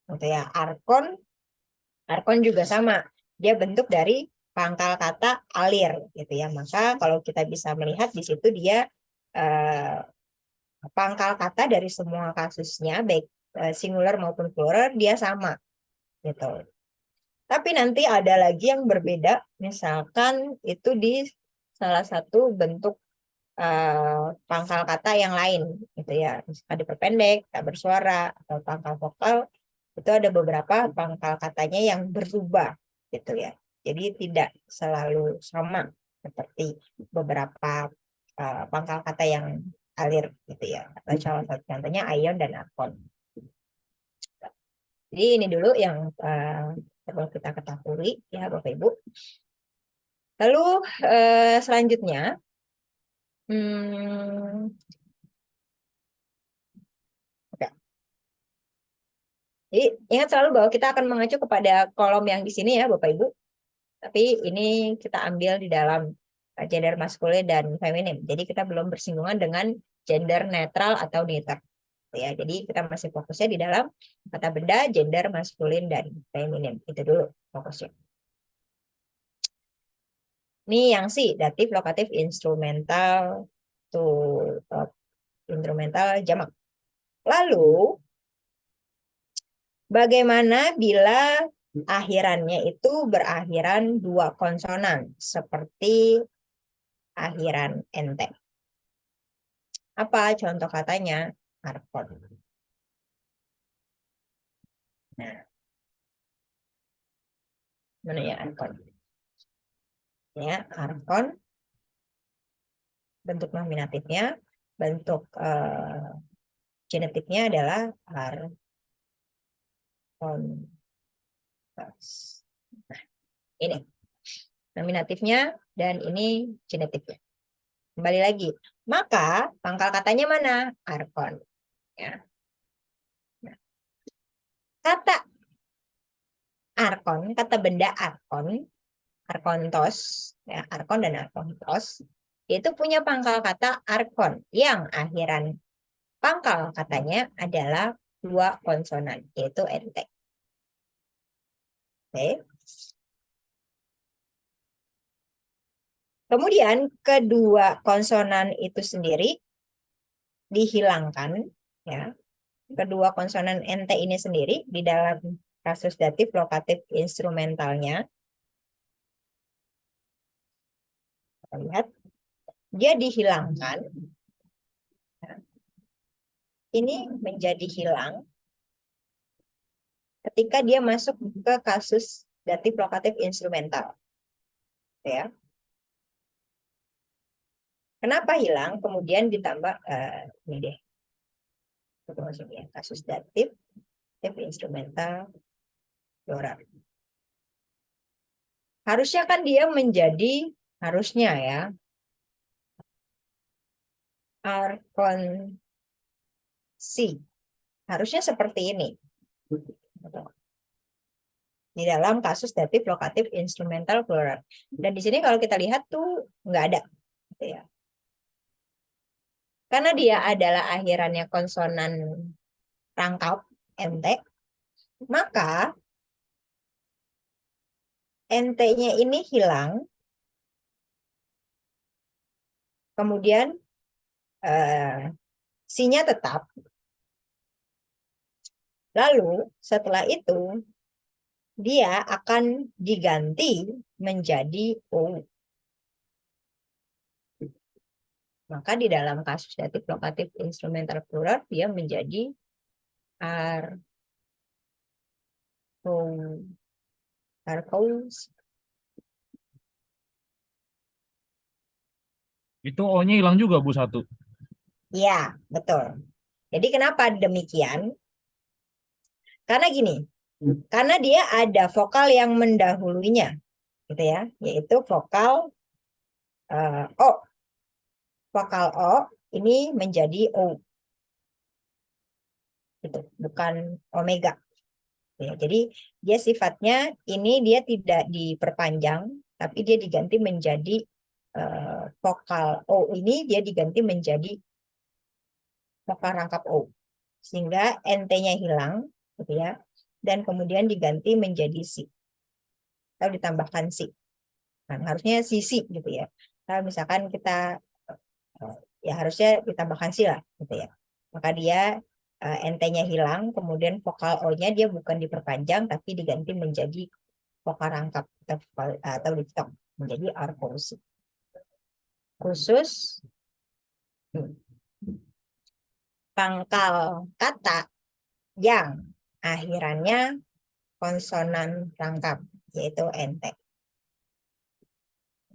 Gitu ya. Arkon juga sama. Dia bentuk dari pangkal kata alir gitu ya. Maka kalau kita bisa melihat di situ dia eh, pangkal kata dari semua kasusnya baik singular maupun plural dia sama gitu. Tapi nanti ada lagi yang berbeda, misalkan itu di salah satu bentuk pangkal kata yang lain gitu ya. Misalkan diperpendek, tak bersuara atau pangkal vokal itu ada beberapa pangkal katanya yang berubah gitu ya. Jadi tidak selalu sama seperti beberapa pangkal kata yang alir gitu ya. Atau salah satu contohnya ion dan argon. Jadi ini dulu yang perlu kita ketahui ya Bapak Ibu. Lalu selanjutnya oke. Jadi ingat selalu bahwa kita akan mengacu kepada kolom yang di sini ya Bapak Ibu. Tapi ini kita ambil di dalam gender maskulin dan feminim. Jadi kita belum bersinggungan dengan gender netral atau neuter. Ya, jadi kita masih fokusnya di dalam kata benda gender maskulin dan feminim. Itu dulu fokusnya. Ini yang sih datif, lokatif, instrumental, instrumental jamak. Lalu bagaimana bila akhirannya itu berakhiran dua konsonan seperti akhiran ente? Apa contoh katanya? Arkon. Nah, mana ya arkon? Ya, arkon bentuk nominatifnya, bentuk genetiknya adalah arkon. Nah, ini nominatifnya dan ini genetiknya. Kembali lagi. Maka pangkal katanya mana? Arkon. Ya. Nah, kata arkon, kata benda arkon, arkontos, ya, arkon dan arkontos, itu punya pangkal kata arkon yang akhiran pangkal katanya adalah dua konsonan, yaitu ente. Oke. Kemudian kedua konsonan itu sendiri dihilangkan, ya. Kedua konsonan ente ini sendiri di dalam kasus datif, lokatif, instrumentalnya. Kita lihat, dia dihilangkan. Ini menjadi hilang ketika dia masuk ke kasus datif, lokatif, instrumental. Ya. Kenapa hilang? Kemudian ditambah ini deh. Maksudnya kasus datif, instrumental, plural. Harusnya kan dia menjadi harusnya ya arkonsi. Harusnya seperti ini. Di dalam kasus datif, lokatif, instrumental, plural. Dan di sini kalau kita lihat tuh nggak ada. Gitu ya. Karena dia adalah akhirannya konsonan rangkap ente, maka ente-nya ini hilang. Kemudian si-nya tetap. Lalu setelah itu dia akan diganti menjadi O. Maka di dalam kasus datif, lokatif, instrumental, plural dia menjadi arkos. Itu O-nya hilang juga Bu satu. Iya, betul. Jadi kenapa demikian? Karena gini, karena dia ada vokal yang mendahulunya, gitu ya, yaitu vokal O. Vokal O ini menjadi O, gitu, bukan omega. Ya, jadi dia sifatnya ini dia tidak diperpanjang, tapi dia diganti menjadi vokal O ini dia diganti menjadi vokal rangkap O, sehingga NT-nya hilang, gitu ya, dan kemudian diganti menjadi si atau ditambahkan si. Nah, harusnya si gitu ya. Kalau misalkan kita ya harusnya ditambahkan si lah, gitu ya. Maka dia NT-nya hilang, kemudian vokal O-nya dia bukan diperpanjang, tapi diganti menjadi vokal rangkap atau diphthong menjadi arkosi. Khusus pangkal kata yang akhirannya konsonan rangkap, yaitu NT.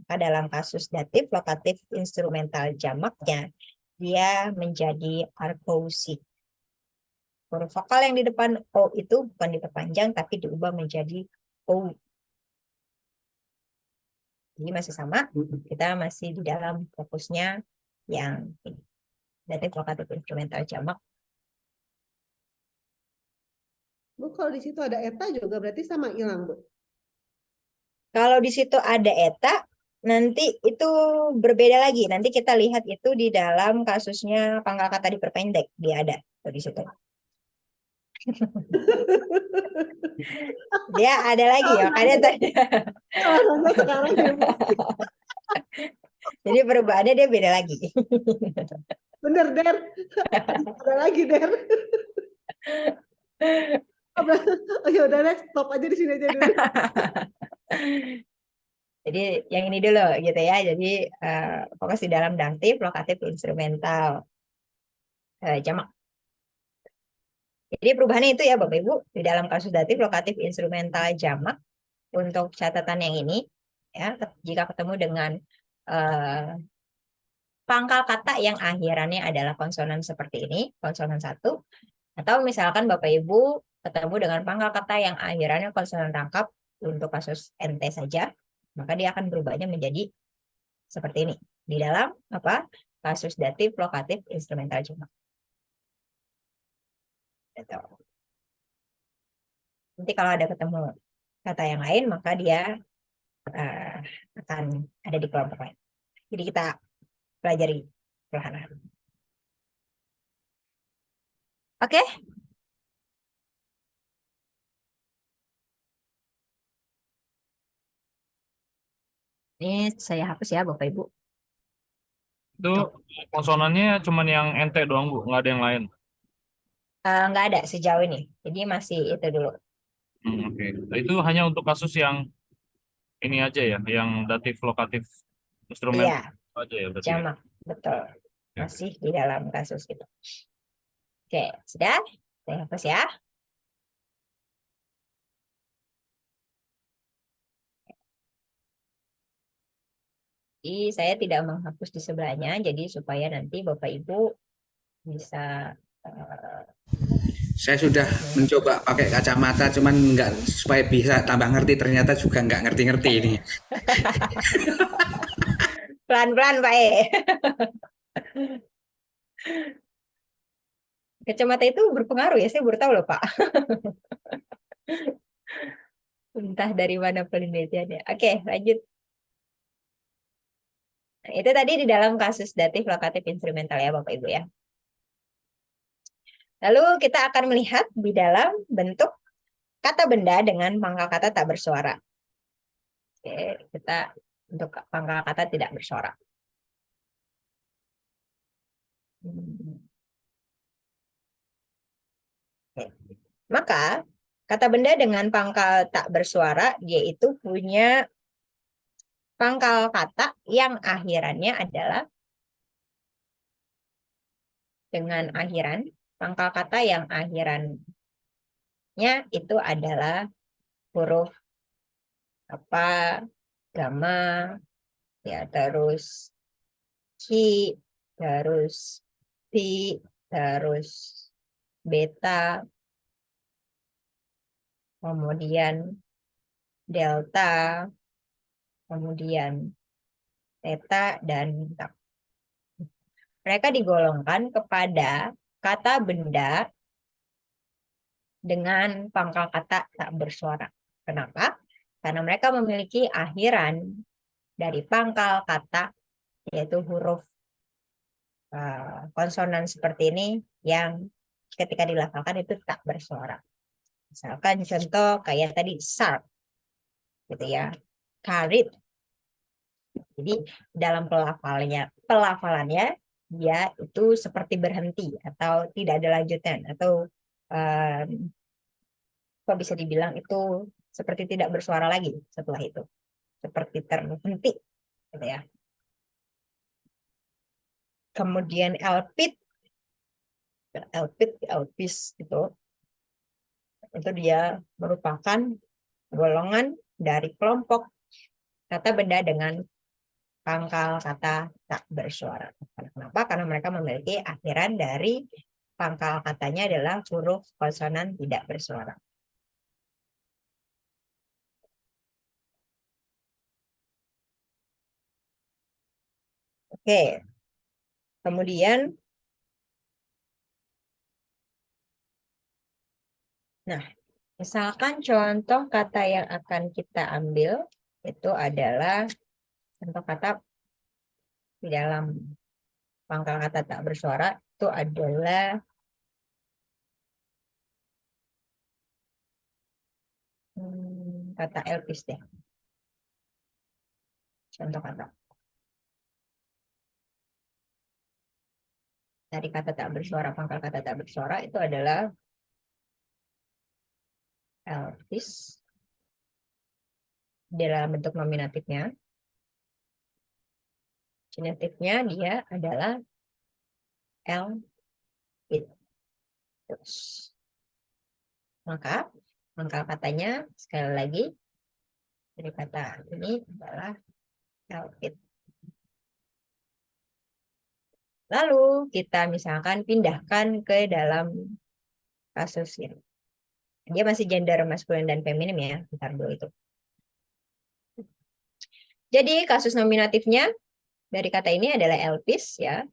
Maka dalam kasus datif, lokatif, instrumental jamaknya, dia menjadi arkosi. Huruf vokal yang di depan O itu bukan diperpanjang, tapi diubah menjadi O. Jadi masih sama, kita masih di dalam fokusnya yang ini. Datif, lokatif, instrumental, jamak. Bu, kalau di situ ada eta juga berarti sama hilang, Bu. Kalau di situ ada eta, nanti itu berbeda lagi. Nanti kita lihat itu di dalam kasusnya pangkal kata diperpendek. Dia ada di situ. Dia ada lagi, makanya tadi. Alasannya sekarang ya, Bu. Jadi perubahannya dia beda lagi. Bener, Der. Ada lagi, Der. Oh, ya udah deh, stop aja di sini aja dulu. Jadi yang ini dulu gitu ya. Jadi fokus di dalam datif, lokatif, instrumental, jamak. Jadi perubahannya itu ya Bapak Ibu di dalam kasus datif, lokatif, instrumental, jamak. Untuk catatan yang ini ya, jika ketemu dengan pangkal kata yang akhirannya adalah konsonan seperti ini, konsonan satu, atau misalkan Bapak Ibu ketemu dengan pangkal kata yang akhirannya konsonan rangkap untuk kasus NT saja, maka dia akan berubahnya menjadi seperti ini di dalam apa kasus datif, lokatif, instrumental jamak. Gitu. Nanti kalau ada ketemu kata yang lain, maka dia akan ada di kelompok lain. Jadi kita pelajari perlahan-lahan. Oke, ini saya hapus ya Bapak Ibu. Itu konsonannya cuman yang NT doang Bu, nggak ada yang lain. Nggak ada sejauh ini. Jadi masih itu dulu. Oke. Nah, itu hanya untuk kasus yang ini aja ya, yang datif, lokatif, instrumen Iya, aja ya berarti. jamak. Betul. Ya. Masih di dalam kasus itu. Oke, sudah? Saya hapus ya. Jadi saya tidak menghapus di sebelahnya, jadi supaya nanti Bapak Ibu bisa Saya sudah mencoba pakai kacamata, cuman nggak supaya bisa tambah ngerti. Ternyata juga nggak ngerti-ngerti ini. pelan-pelan Pak E. Kacamata itu berpengaruh ya, saya baru tahu loh Pak. Entah dari mana penelitiannya. Oke, lanjut. Nah, itu tadi di dalam kasus datif, lokatif, instrumental ya Bapak Ibu ya. Lalu kita akan melihat di dalam bentuk kata benda dengan pangkal kata tak bersuara. Oke, kita untuk pangkal kata tidak bersuara. Oke. Maka kata benda dengan pangkal tak bersuara dia itu punya pangkal kata yang akhirannya adalah dengan akhiran pangkal kata yang akhirannya itu adalah huruf apa, gamma, ya terus Ki, terus pi, terus beta, kemudian delta, kemudian theta, dan tau. Mereka digolongkan kepada kata benda dengan pangkal kata tak bersuara. Kenapa? Karena mereka memiliki akhiran dari pangkal kata, yaitu huruf konsonan seperti ini yang ketika dilafalkan itu tak bersuara. Misalkan contoh kayak tadi sharp, gitu ya, karit. Jadi dalam pelafalannya dia itu seperti berhenti atau tidak ada lanjutan atau kok bisa dibilang itu seperti tidak bersuara lagi setelah itu, seperti terhenti, gitu ya. Kemudian elpis itu dia merupakan golongan dari kelompok kata benda dengan pangkal kata tak bersuara. Kenapa? Karena mereka memiliki akhiran dari pangkal katanya adalah huruf konsonan tidak bersuara. Oke. Kemudian, nah, misalkan contoh kata yang akan kita ambil itu adalah contoh kata di dalam pangkal kata tak bersuara itu adalah kata elpis deh. Contoh kata. Dari kata tak bersuara, pangkal kata tak bersuara itu adalah elpis dalam bentuk nominatifnya. Genetifnya dia adalah elpis. Maka pangkal katanya sekali lagi dari kata ini adalah elpis. Lalu kita misalkan pindahkan ke dalam kasus ini. Dia masih gender maskulin dan feminim ya, bentar dulu itu. Jadi kasus nominatifnya dari kata ini adalah elpis ya.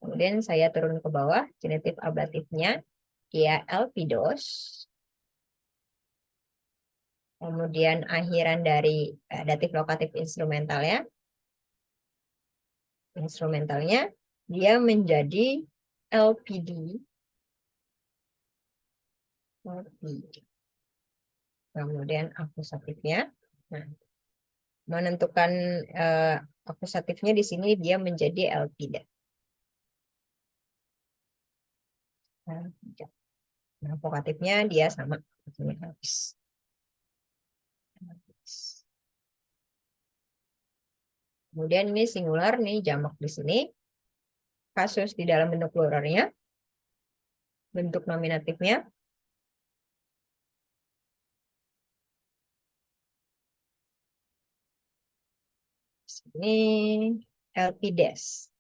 Kemudian saya turun ke bawah, genetif ablatifnya dia elpidos. Kemudian akhiran dari datif lokatif instrumentalnya. Instrumentalnya dia menjadi LPD. Kemudian akusatifnya. Nah, menentukan akusatifnya di sini dia menjadi LPD. Nah, vokatifnya dia sama. Kemudian ini singular nih jamak di sini. Kasus di dalam bentuk pluralnya. Bentuk nominatifnya. Ini LPDes.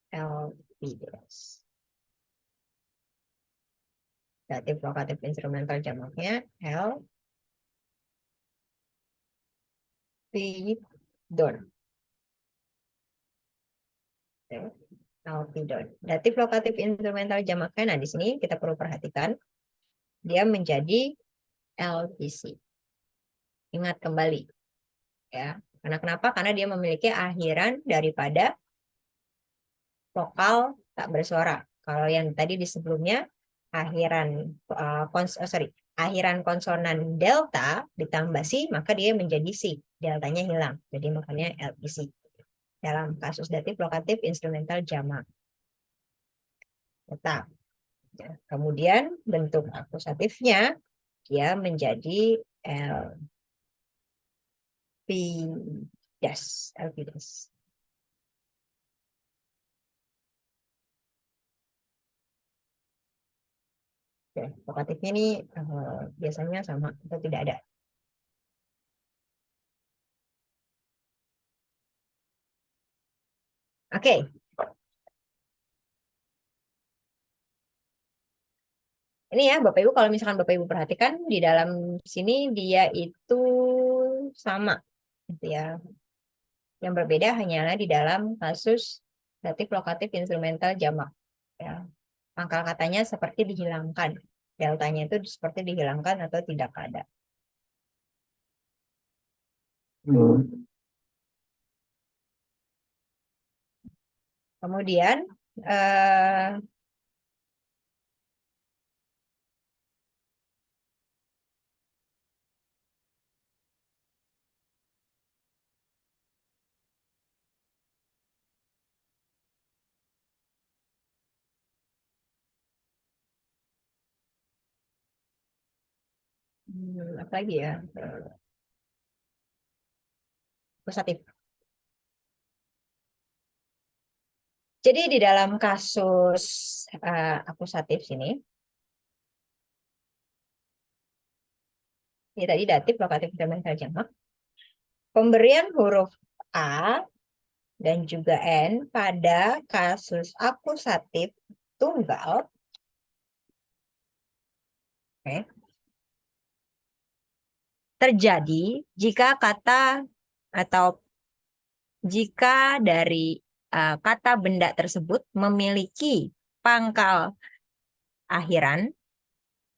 LPDes. Datif lokatif instrumental jamaknya L Alpidon. Alpidon. Datif lokatif instrumental jamaknya, nah di sini kita perlu perhatikan dia menjadi LPC. Ingat kembali ya. Karena kenapa? Karena dia memiliki akhiran daripada vokal tak bersuara. Kalau yang tadi di sebelumnya akhiran akhiran konsonan delta ditambah si, maka dia menjadi si. Deltanya hilang. Jadi makanya LPC. Dalam kasus datif lokatif instrumental jamak. Tetap. Kemudian bentuk akusatifnya dia menjadi LPDes. Oke, vokatifnya ini biasanya sama atau tidak ada. Oke. Ini ya Bapak Ibu, kalau misalkan Bapak Ibu perhatikan di dalam sini dia itu sama gitu ya. Yang berbeda hanyalah di dalam kasus datif, lokatif, instrumental, jamak. Ya. Pangkal katanya seperti dihilangkan. Deltanya itu seperti dihilangkan atau tidak ada. Kemudian eh, apa lagi ya? Akusatif. Jadi di dalam kasus akusatif sini, ini tadi datif, lokatif, instrumental, jamak. Pemberian huruf A dan juga N pada kasus akusatif tunggal, oke, terjadi jika kata atau jika dari kata benda tersebut memiliki pangkal akhiran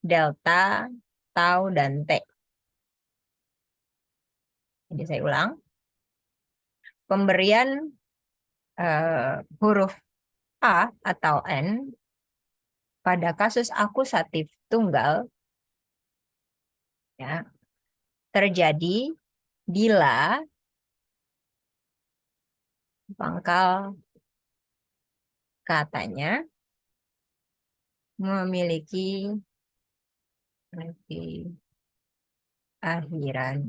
delta, tau, dan t. Jadi saya ulang. Pemberian huruf A atau N pada kasus akusatif tunggal ya, terjadi bila pangkal katanya memiliki akhiran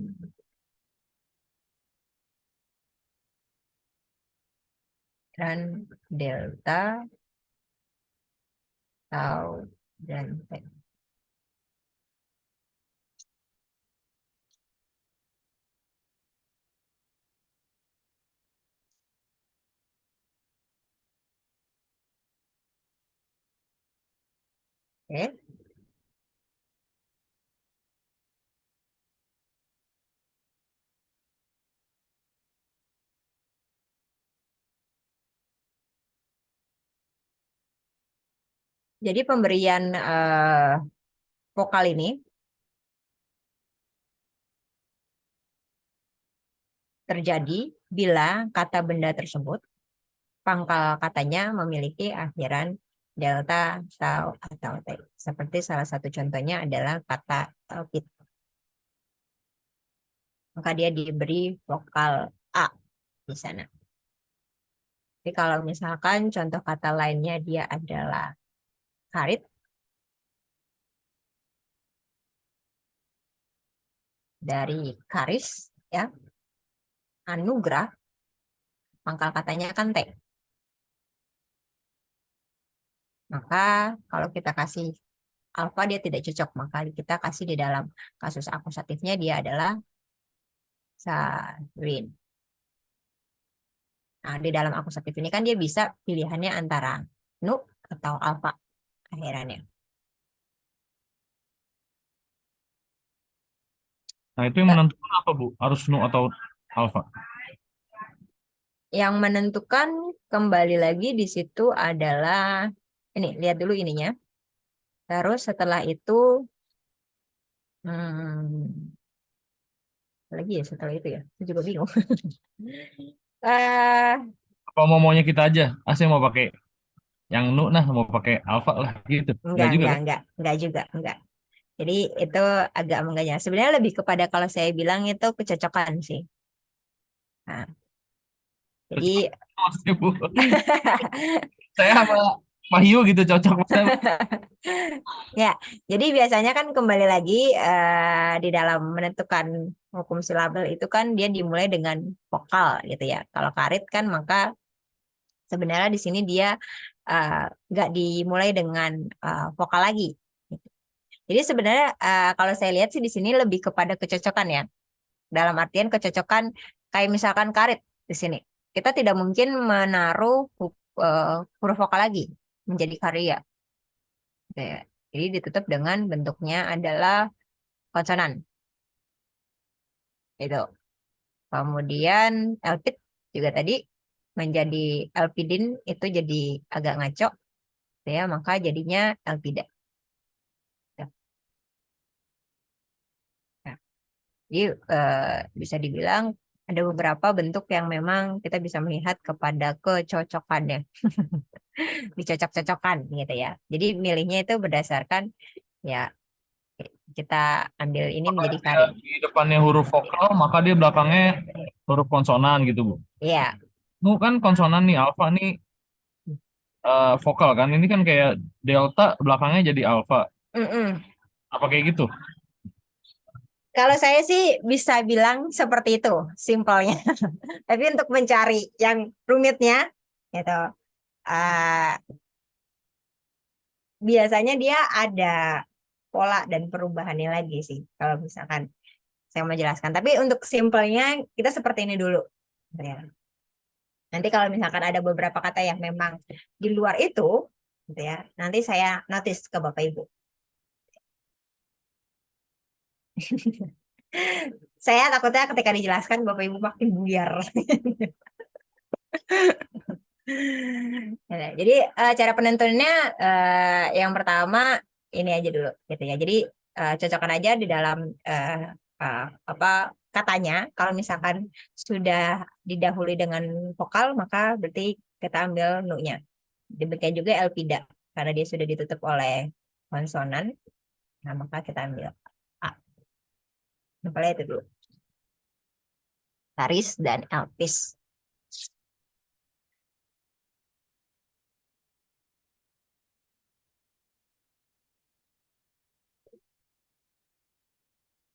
dan delta, tau, dan t. Oke. Jadi pemberian vokal ini terjadi bila kata benda tersebut pangkal katanya memiliki akhiran delta, tau, atau t. Seperti salah satu contohnya adalah kata pit. Maka dia diberi vokal A di sana. Tapi kalau misalkan contoh kata lainnya dia adalah karit, dari karis, ya, anugerah, pangkal katanya kan T. Maka kalau kita kasih alfa dia tidak cocok, maka kita kasih di dalam kasus akusatifnya dia adalah sarin. Nah, di dalam akusatif ini kan dia bisa pilihannya antara nu atau alfa akhirannya. Nah, itu yang menentukan apa, Bu? Harus nu atau alfa? Yang menentukan kembali lagi di situ adalah ini, lihat dulu ininya. Terus setelah itu lagi ya setelah itu ya, saya juga bingung. eh Apa maunya kita aja? Saya mau pakai yang nu, nah mau pakai alfa lah gitu. Enggak juga kan? enggak juga, enggak. Jadi itu agak mengganya. Sebenarnya lebih kepada kalau saya bilang itu kecocokan sih. Nah, jadi Maksudnya, Bu. Saya sama Wahyu gitu cocok. ya, jadi biasanya kan kembali lagi di dalam menentukan hukum silabel itu kan dia dimulai dengan vokal gitu ya. Kalau karit kan maka sebenarnya di sini dia nggak dimulai dengan vokal lagi. Jadi sebenarnya kalau saya lihat sih di sini lebih kepada kecocokan ya. Dalam artian kecocokan kayak misalkan karit di sini. kita tidak mungkin menaruh huruf vokal lagi menjadi karya. Gitu ya. Jadi ditutup dengan bentuknya adalah konsonan. Itu. Kemudian elpid juga tadi menjadi elpidin itu jadi agak ngaco, gitu ya, maka jadinya elpida. Nah, jadi bisa dibilang ada beberapa bentuk yang memang kita bisa melihat kepada kecocokannya, dicocok-cocokkan gitu ya. Jadi milihnya itu berdasarkan ya kita ambil ini menjadi Dia karya. di depannya huruf vokal, maka dia belakangnya huruf konsonan gitu, Bu. Iya. Bu kan konsonan nih, alfa nih vokal kan. Ini kan kayak delta belakangnya jadi alfa. Mm-mm. Apa kayak gitu? Kalau saya sih bisa bilang seperti itu, simpelnya. Tapi untuk mencari yang rumitnya, gitu, eh, biasanya dia ada pola dan perubahannya lagi sih. Kalau misalkan saya mau jelaskan. Tapi untuk simpelnya kita seperti ini dulu. Gitu ya. Nanti kalau misalkan ada beberapa kata yang memang di luar itu, gitu ya, nanti saya notice ke Bapak Ibu. Saya takutnya ketika dijelaskan Bapak Ibu makin buyar. Ya, jadi cara penentuannya yang pertama ini aja dulu gitu ya. Jadi cocokkan aja di dalam apa katanya. Kalau misalkan sudah didahului dengan vokal maka berarti kita ambil nu-nya. Demikian juga elpida karena dia sudah ditutup oleh konsonan. Nah, maka kita ambil A. Simpelnya itu dulu. Taris dan elpis.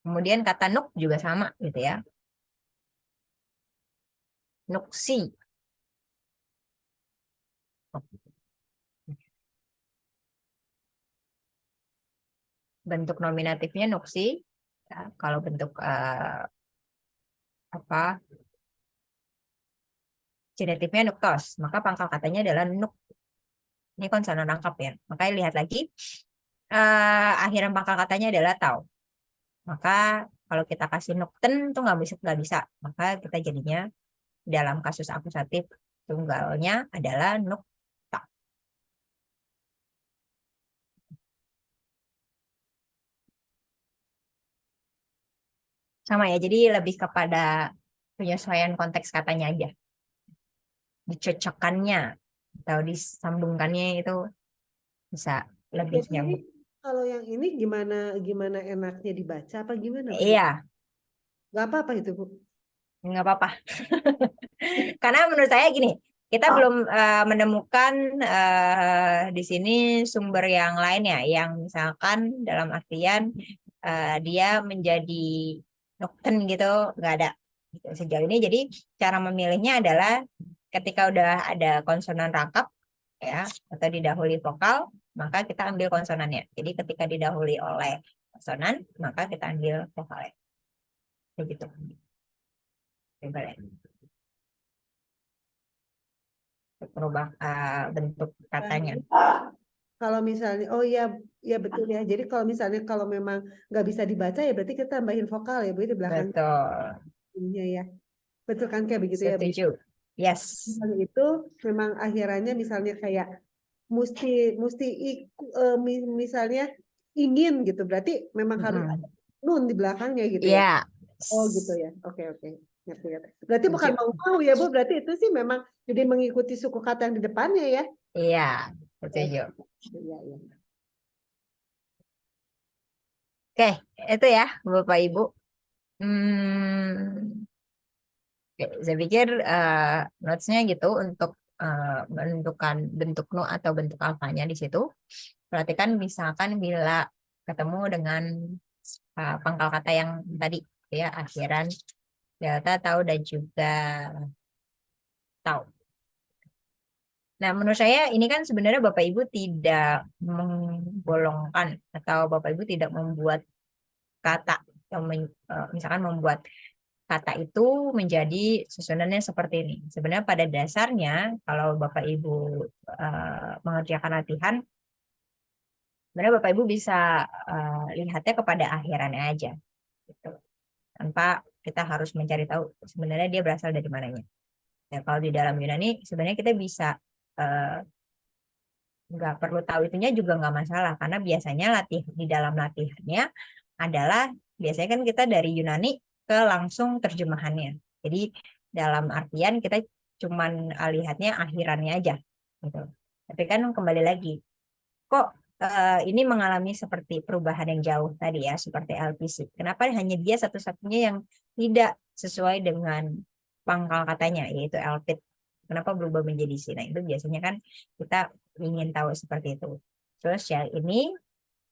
Kemudian kata nuk juga sama gitu ya. Nuksi. Bentuk nominatifnya nuksi. Ya, kalau bentuk apa genetifnya nuktos, maka pangkal katanya adalah nuk. Ini konsonan rangkap ya. Maka lihat lagi akhiran pangkal katanya adalah tau. Maka kalau kita kasih nukten itu nggak bisa. Maka kita jadinya dalam kasus akusatif tunggalnya adalah nukta. Sama ya. Jadi lebih kepada penyesuaian konteks katanya aja. Dicocokkannya atau disambungkannya itu bisa lebih Jadi nyambung. kalau yang ini gimana gimana enaknya dibaca apa gimana Bu? Iya, Gak apa-apa itu Bu. nggak apa-apa. Karena menurut saya gini, kita belum menemukan di sini sumber yang lain ya, yang misalkan dalam artian dia menjadi nokten gitu, nggak ada gitu, sejauh ini. Jadi cara memilihnya adalah ketika udah ada konsonan rangkap ya atau didahului vokal, maka kita ambil konsonannya. Jadi ketika didahului oleh konsonan, maka kita ambil vokalnya. Begitu. Boleh. Merubah bentuk katanya. Kalau misalnya, oh ya, ya betul ya. Jadi kalau misalnya kalau memang nggak bisa dibaca ya berarti kita tambahin vokal ya Bu di belakang Betul. ininya ya. Betul kan kayak begitu ya Bu? Setuju. Yes. Misalnya itu memang akhirannya misalnya kayak mesti mesti misalnya ingin gitu. Berarti memang harus ada nun di belakangnya gitu ya. Iya. Oh gitu ya. Oke oke. Ngerti ya. Berarti bukan Setuju. mau ya Bu. Berarti itu sih memang jadi mengikuti suku kata yang di depannya ya. Iya. Setuju. Iya iya. Oke, itu ya Bapak Ibu. Hmm, oke, saya pikir notes-nya gitu untuk menentukan bentuk nu atau bentuk alfanya di situ. Perhatikan misalkan bila ketemu dengan pangkal kata yang tadi ya akhiran delta tahu dan juga tahu. Nah, menurut saya ini kan sebenarnya Bapak Ibu tidak menggolongkan atau Bapak Ibu tidak membuat kata atau misalkan membuat kata itu menjadi susunannya seperti ini. Sebenarnya pada dasarnya kalau Bapak Ibu mengerjakan latihan, sebenarnya Bapak Ibu bisa lihatnya kepada akhirannya aja, gitu. Tanpa kita harus mencari tahu sebenarnya dia berasal dari mananya. Ya, kalau di dalam Yunani sebenarnya kita bisa nggak perlu tahu itunya juga nggak masalah, karena biasanya di dalam latihannya adalah biasanya kan kita dari Yunani ke langsung terjemahannya. Jadi dalam artian kita cuman lihatnya akhirannya aja, gitu. Tapi kan kembali lagi, kok ini mengalami seperti perubahan yang jauh tadi ya, seperti LPC. Kenapa hanya dia satu-satunya yang tidak sesuai dengan pangkal katanya, yaitu LPIT. Kenapa berubah menjadi C? Nah, itu biasanya kan kita ingin tahu seperti itu. Terus yang ini,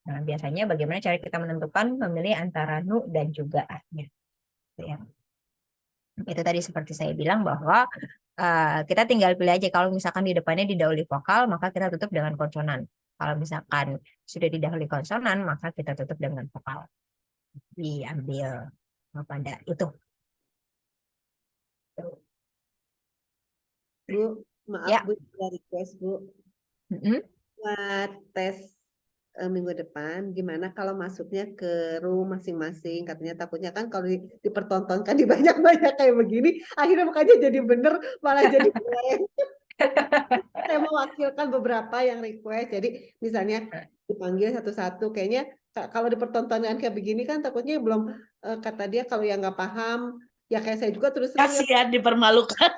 nah, biasanya bagaimana cara kita menentukan memilih antara nu dan juga a-nya. Gitu ya. Itu tadi seperti saya bilang bahwa kita tinggal pilih aja, kalau misalkan di depannya didahului vokal, maka kita tutup dengan konsonan. Kalau misalkan sudah didahului konsonan, maka kita tutup dengan vokal. Diambil pada itu. Bu, maaf Ya. Bu, ada request Bu. Mm-mm. Buat tes minggu depan, gimana kalau masuknya ke room masing-masing? Katanya takutnya kan kalau dipertontonkan di banyak-banyak kayak begini, akhirnya makanya jadi bener, malah jadi blank. Saya mewakilkan beberapa yang request, jadi misalnya dipanggil satu-satu, kayaknya kalau dipertontonkan kayak begini kan takutnya belum, kata dia kalau yang nggak paham, ya kayak saya juga terus terang ya Kasihan dipermalukan.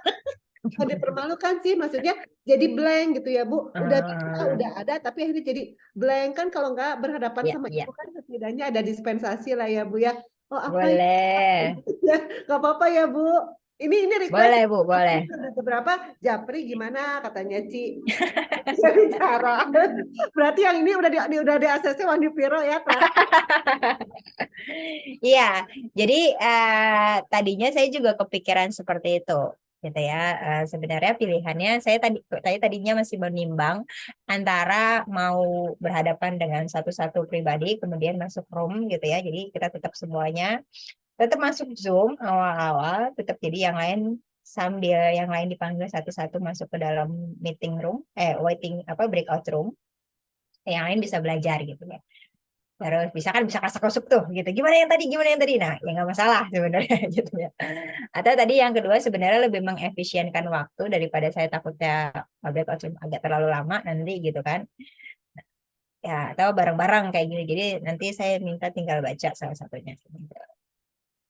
bukan dipermalukan sih, maksudnya jadi blank gitu ya Bu. Udah bicara, Ah, udah ada, tapi akhirnya jadi blank kan, kalau nggak berhadapan ya, sama ya. Ibu kan setidaknya ada dispensasi lah ya Bu ya. Oh apa ya? Boleh. Ya, nggak apa-apa ya Bu. Ini request Boleh, Bu, boleh. ada beberapa. Japri gimana katanya Ci? Bisa bicara. Berarti yang ini udah di ACC Wandi Piro ya, kelas. Iya, jadi tadinya saya juga kepikiran seperti itu, gitu ya. Sebenarnya pilihannya saya tadinya masih menimbang antara mau berhadapan dengan satu-satu pribadi, kemudian masuk room, gitu ya. Jadi kita tetap semuanya tetap masuk Zoom awal-awal, tetap jadi yang lain sambil yang lain dipanggil satu-satu masuk ke dalam meeting room, waiting apa breakout room, yang lain bisa belajar gitu ya. Terus bisa kasak-kusuk tuh gitu. Gimana yang tadi? Gimana yang tadi? Nah, ya nggak masalah sebenarnya gitu ya. Atau tadi yang kedua sebenarnya lebih mengefisienkan waktu daripada saya takutnya agak terlalu lama nanti gitu kan. Ya, atau bareng-bareng kayak gini. Jadi nanti saya minta tinggal baca salah satunya.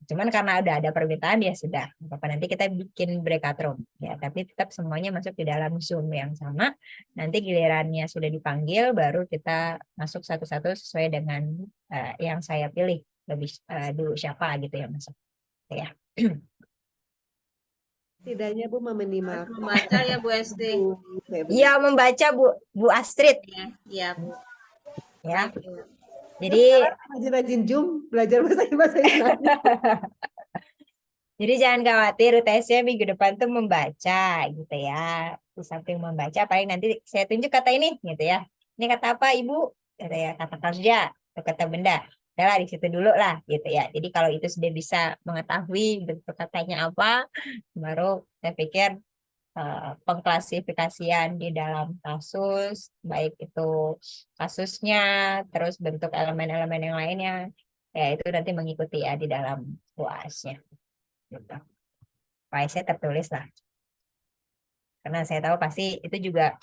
Cuman karena udah ada permintaan ya sudah. Apa nanti kita bikin breakout room ya, tapi tetap semuanya masuk di dalam Zoom yang sama. Nanti gilirannya sudah dipanggil baru kita masuk satu-satu sesuai dengan yang saya pilih lebih dulu siapa gitu yang masuk ya. Setidaknya Bu meminimalkan Membaca ya Bu Esti. kayak Iya begitu. membaca Bu Astrid Iya Bu. ya. Baik, Bu. Jadi Rajin-rajin Zoom belajar bahasa Yunani. Jadi jangan khawatir, UTS-nya minggu depan tuh membaca gitu ya. Di samping membaca, paling nanti saya tunjuk kata ini gitu ya. Ini kata apa Ibu? Kata ya kata kerja atau kata benda. Udah lah di situ dulu lah gitu ya. Jadi kalau itu sudah bisa mengetahui bentuk katanya apa, baru saya pikir pengklasifikasian di dalam kasus, baik itu kasusnya, terus bentuk elemen-elemen yang lainnya, ya itu nanti mengikuti ya di dalam UAS-nya. Gitu. Saya tertulis lah, karena saya tahu pasti itu juga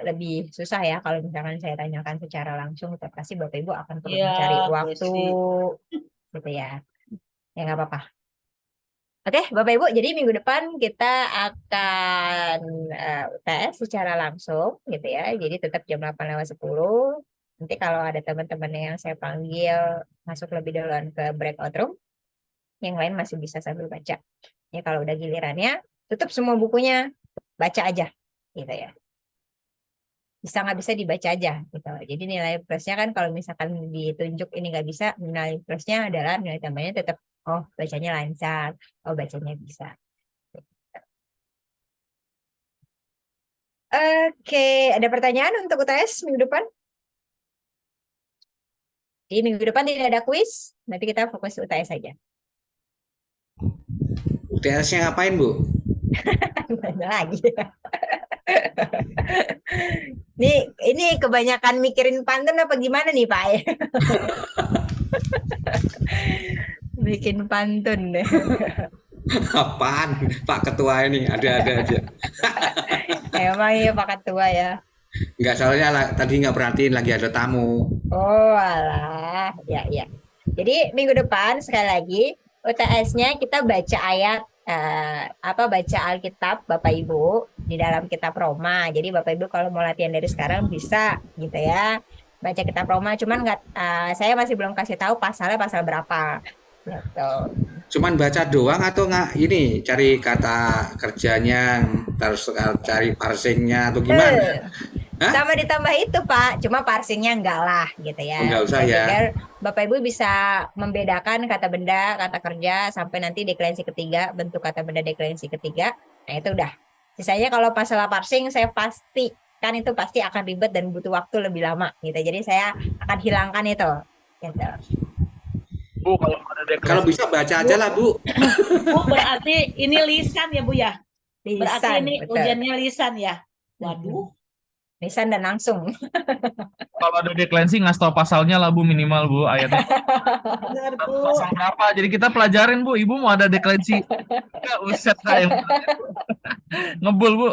lebih susah ya kalau misalkan saya tanyakan secara langsung, pasti Bapak Ibu akan perlu Iya, mencari Bu waktu Esti. gitu ya. Ya nggak apa-apa. Oke, Bapak Ibu, jadi minggu depan kita akan UTS secara langsung gitu ya. Jadi tetap jam 8:10. Nanti kalau ada teman-teman yang saya panggil masuk lebih duluan ke breakout room, yang lain masih bisa sambil baca. Ya kalau udah gilirannya, tutup semua bukunya, baca aja gitu ya. Bisa nggak bisa dibaca aja gitu. Jadi nilai plusnya kan kalau misalkan ditunjuk ini nggak bisa, nilai plusnya adalah nilai tambahnya tetap, oh bacanya lancar, oh bacanya bisa. Oke, ada pertanyaan untuk UTS minggu depan? Di minggu depan tidak ada kuis, nanti kita fokus UTS saja. UTS-nya ngapain, Bu? Mana lagi? Ini kebanyakan mikirin pantun apa gimana nih Pak? Bikin pantun deh. Apaan? Pak Ketua ini ada-ada aja. Emang iya Pak Ketua ya. Nggak, soalnya tadi nggak perhatiin lagi ada tamu. Oh alah, ya. Jadi minggu depan sekali lagi UTS-nya kita baca ayat baca Alkitab Bapak Ibu di dalam kitab Roma. Jadi Bapak Ibu kalau mau latihan dari sekarang bisa gitu ya. Baca kitab Roma, cuman nggak saya masih belum kasih tahu pasalnya pasal berapa. Gitu. Cuman baca doang atau nggak ini cari kata kerjanya, terus cari parsingnya atau gimana? Eh, Hah? Sama ditambah itu Pak, cuma parsingnya enggak lah gitu ya. Nggak usah Saya ya. pikir Bapak Ibu bisa membedakan kata benda, kata kerja sampai nanti deklinasi ketiga, bentuk kata benda deklinasi ketiga. Nah itu udah. Sisanya kalau masalah parsing saya pasti kan itu pasti akan ribet dan butuh waktu lebih lama gitu. Jadi saya akan hilangkan itu. Gitu. Bu, kalau ada Kalau deklarasi bisa baca aja lah, Bu. Bu, berarti ini lisan ya, Bu ya? Berarti Lisan, ini betul. ujiannya lisan ya? Waduh. Lisan dan langsung. kalau ada deklarasi ngasih tahu pasalnya lah Bu, minimal Bu, ayatnya Benar, Bu. pasal berapa. Jadi kita pelajarin Bu, Ibu mau ada deklarasi. Ya, uset saya. Ngebul Bu.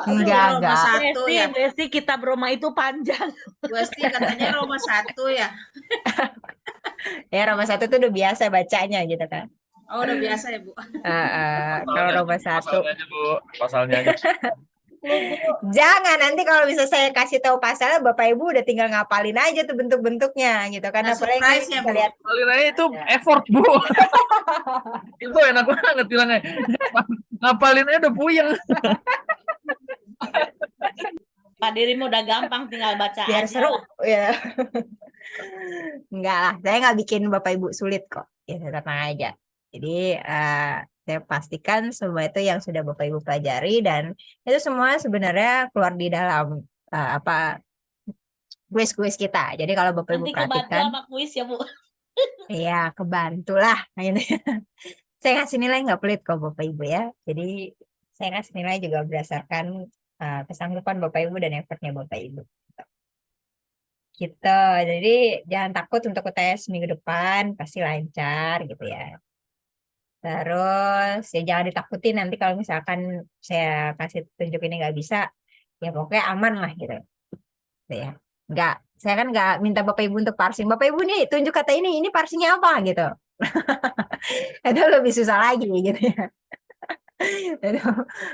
Enggak. Roma 1 Besti, ya. Besti kitab Roma itu panjang. Bu Esti katanya Roma 1 ya. Ya Roma 1 tuh udah biasa bacanya gitu kan. Oh, udah biasa ya, Bu. Kalau Roma 1 Pasalnya aja Bu, pasalnya aja. jangan nanti kalau bisa saya kasih tahu pasalnya Bapak Ibu udah tinggal ngapalin aja tuh bentuk-bentuknya gitu kan. Nah, Apalagi surprise ya, bisa Bu. lihat Kali raya itu effort Bu. Itu enak banget bilangnya. Ngapalinnya udah puyeng. Pak dirimu udah gampang tinggal baca biar aja seru lah. ya. Enggak lah, saya nggak bikin Bapak Ibu sulit kok. Ya tenang aja. Jadi saya pastikan semua itu yang sudah Bapak Ibu pelajari dan itu semua sebenarnya keluar di dalam kuis-kuis kita. Jadi kalau Bapak Ibu Nanti kebantu perhatikan, sama kuis ya, Bu. iya kebantulah. Gitu. Saya ngasih nilai nggak pelit kok Bapak Ibu ya. Jadi saya ngasih nilai juga berdasarkan kesanggupan Bapak Ibu dan effortnya Bapak Ibu. Gitu. Jadi jangan takut untuk UTS minggu depan, pasti lancar gitu ya. Terus ya jangan ditakutin nanti kalau misalkan saya kasih tunjuk ini nggak bisa, ya pokoknya aman lah gitu. Gitu ya. Nggak, saya kan nggak minta Bapak Ibu untuk parsing. Bapak Ibu nih tunjuk kata ini parsingnya apa gitu. Itu lebih susah lagi gitu ya. Itu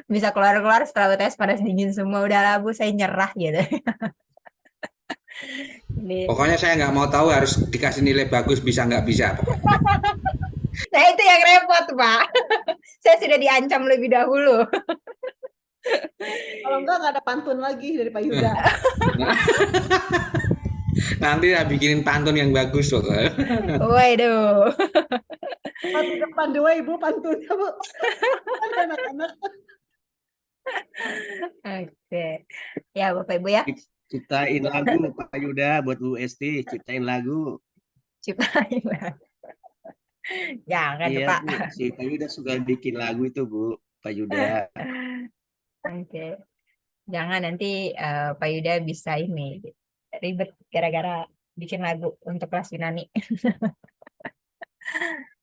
bisa keluar-keluar setelah UTS panas dingin semua. Udah lah Bu, saya nyerah gitu. Jadi, Pokoknya saya nggak mau tahu harus dikasih nilai bagus bisa nggak bisa. nah itu yang repot Pak. Saya sudah diancam lebih dahulu. Kalau enggak ada pantun lagi dari Pak Yuda. Nanti saya bikinin pantun yang bagus loh. Waduh. Pantun depan dua Ibu pantunnya, Bu. Anak-anak. Oke. Ya Bapak Ibu ya. Ciptain lagu Pak Yuda buat Bu Esti, ciptain lagu. Ciptain lah. Jangan Iya Pak. Bu, si Pak Yuda suka bikin lagu itu Bu, Pak Yuda. Oke. Jangan nanti Pak Yuda bisa ini ribet gara-gara bikin lagu untuk kelas Yunani.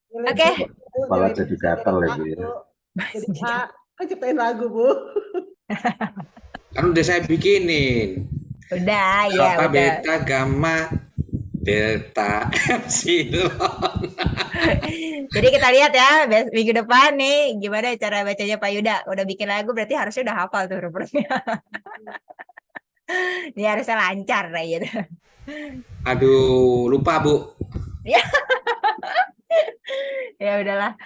Oke. Malah jadi gatal ya, Bu, ya. Jadi Pak, ciptain lagu, Bu. Kan udah saya bikinin. Udah, ya Alpha, udah. beta, gamma, delta, epsilon. Jadi kita lihat ya minggu depan nih gimana cara bacanya Pak Yuda. Udah bikin lagu berarti harusnya udah hafal tuh huruf-hurufnya. Ini harusnya lancar lah gitu. Aduh, lupa Bu. Ya udahlah.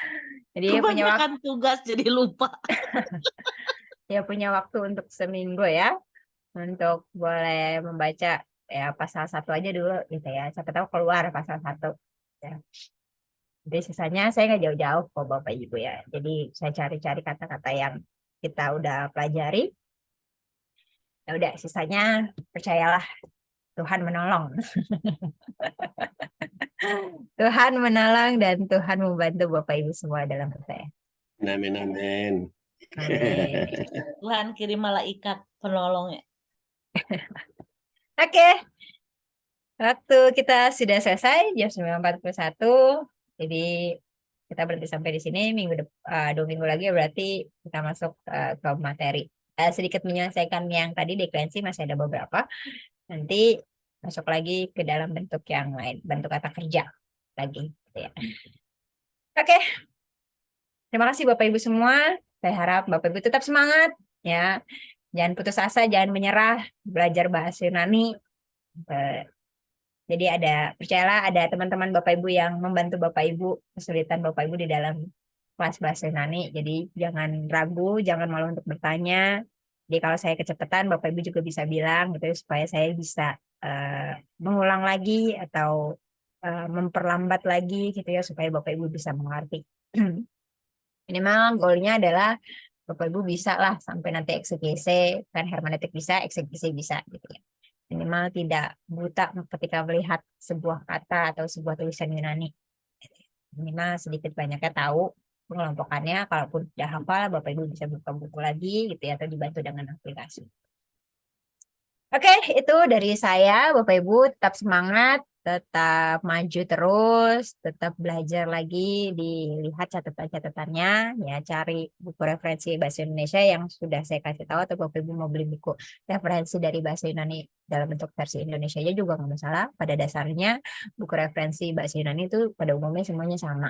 Jadi punya waktu, Kebanyakan tugas jadi lupa. ya punya waktu untuk seminggu ya. Untuk boleh membaca ya pasal 1 aja dulu gitu ya. Siapa tahu keluar pasal 1. Ya. Jadi sisanya saya nggak jauh-jauh kok Bapak Ibu ya. Jadi saya cari-cari kata-kata yang kita udah pelajari. Ya udah sisanya percayalah Tuhan menolong. Tuhan menolong dan Tuhan membantu Bapak Ibu semua dalam UTS. Amin, amin. Amin. Tuhan kirim malaikat penolongnya. Oke, waktu kita sudah selesai jam 9.41. Jadi kita berhenti sampai di sini. 2 minggu lagi berarti kita masuk ke materi. Sedikit menyelesaikan yang tadi deklarasi, masih ada beberapa. Nanti masuk lagi ke dalam bentuk yang lain, bentuk kata kerja lagi. Gitu ya. Oke, terima kasih Bapak Ibu semua. Saya harap Bapak Ibu tetap semangat ya. Jangan putus asa, jangan menyerah, belajar bahasa Yunani. Jadi percayalah ada teman-teman Bapak Ibu yang membantu Bapak Ibu, kesulitan Bapak Ibu di dalam kelas bahasa Yunani. Jadi jangan ragu, jangan malu untuk bertanya. Jadi kalau saya kecepatan, Bapak Ibu juga bisa bilang gitu supaya saya bisa mengulang lagi atau memperlambat lagi gitu ya supaya Bapak Ibu bisa mengerti. Minimal goalnya adalah Bapak Ibu bisa lah sampai nanti eksegese, kan hermeneutik bisa, eksegese bisa gitu ya. Minimal tidak buta ketika melihat sebuah kata atau sebuah tulisan Yunani. Minimal sedikit banyaknya tahu pengelompokannya. Kalaupun tidak hafal, Bapak Ibu bisa buka buku lagi gitu ya, atau dibantu dengan aplikasi. Oke, itu dari saya. Bapak Ibu tetap semangat, tetap maju terus, tetap belajar lagi, dilihat catatan-catatannya, ya cari buku referensi bahasa Indonesia yang sudah saya kasih tahu, atau Bapak Ibu mau beli buku referensi dari bahasa Yunani dalam bentuk versi Indonesia aja juga nggak masalah. Pada dasarnya buku referensi bahasa Yunani itu pada umumnya semuanya sama.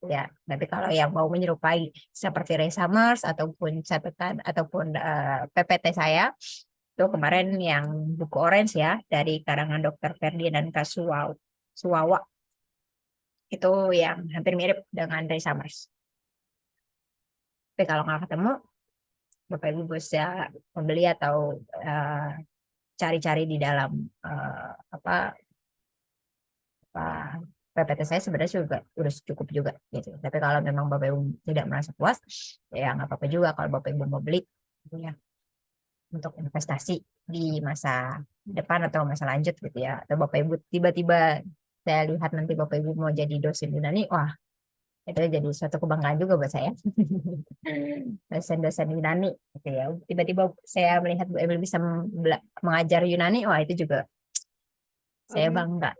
Ya, tapi kalau yang mau menyerupai seperti Ray Summers ataupun catatan ataupun PPT saya itu kemarin yang buku orange ya dari karangan Dr. Ferdinand Kasuwawa itu yang hampir mirip dengan Ray Summers. Tapi kalau nggak ketemu, Bapak Ibu bisa membeli atau cari-cari di dalam PPT saya sebenarnya juga udah cukup juga gitu. Tapi kalau memang Bapak Ibu tidak merasa puas, ya nggak apa-apa juga kalau Bapak Ibu mau beli gitu ya, untuk investasi di masa depan atau masa lanjut gitu ya. Atau Bapak Ibu tiba-tiba saya lihat nanti Bapak Ibu mau jadi dosen Yunani, wah itu jadi suatu kebanggaan juga buat saya. Dosen-dosen Yunani gitu ya. Tiba-tiba saya melihat Bu Emil bisa mengajar Yunani, wah itu juga saya Amin. bangga.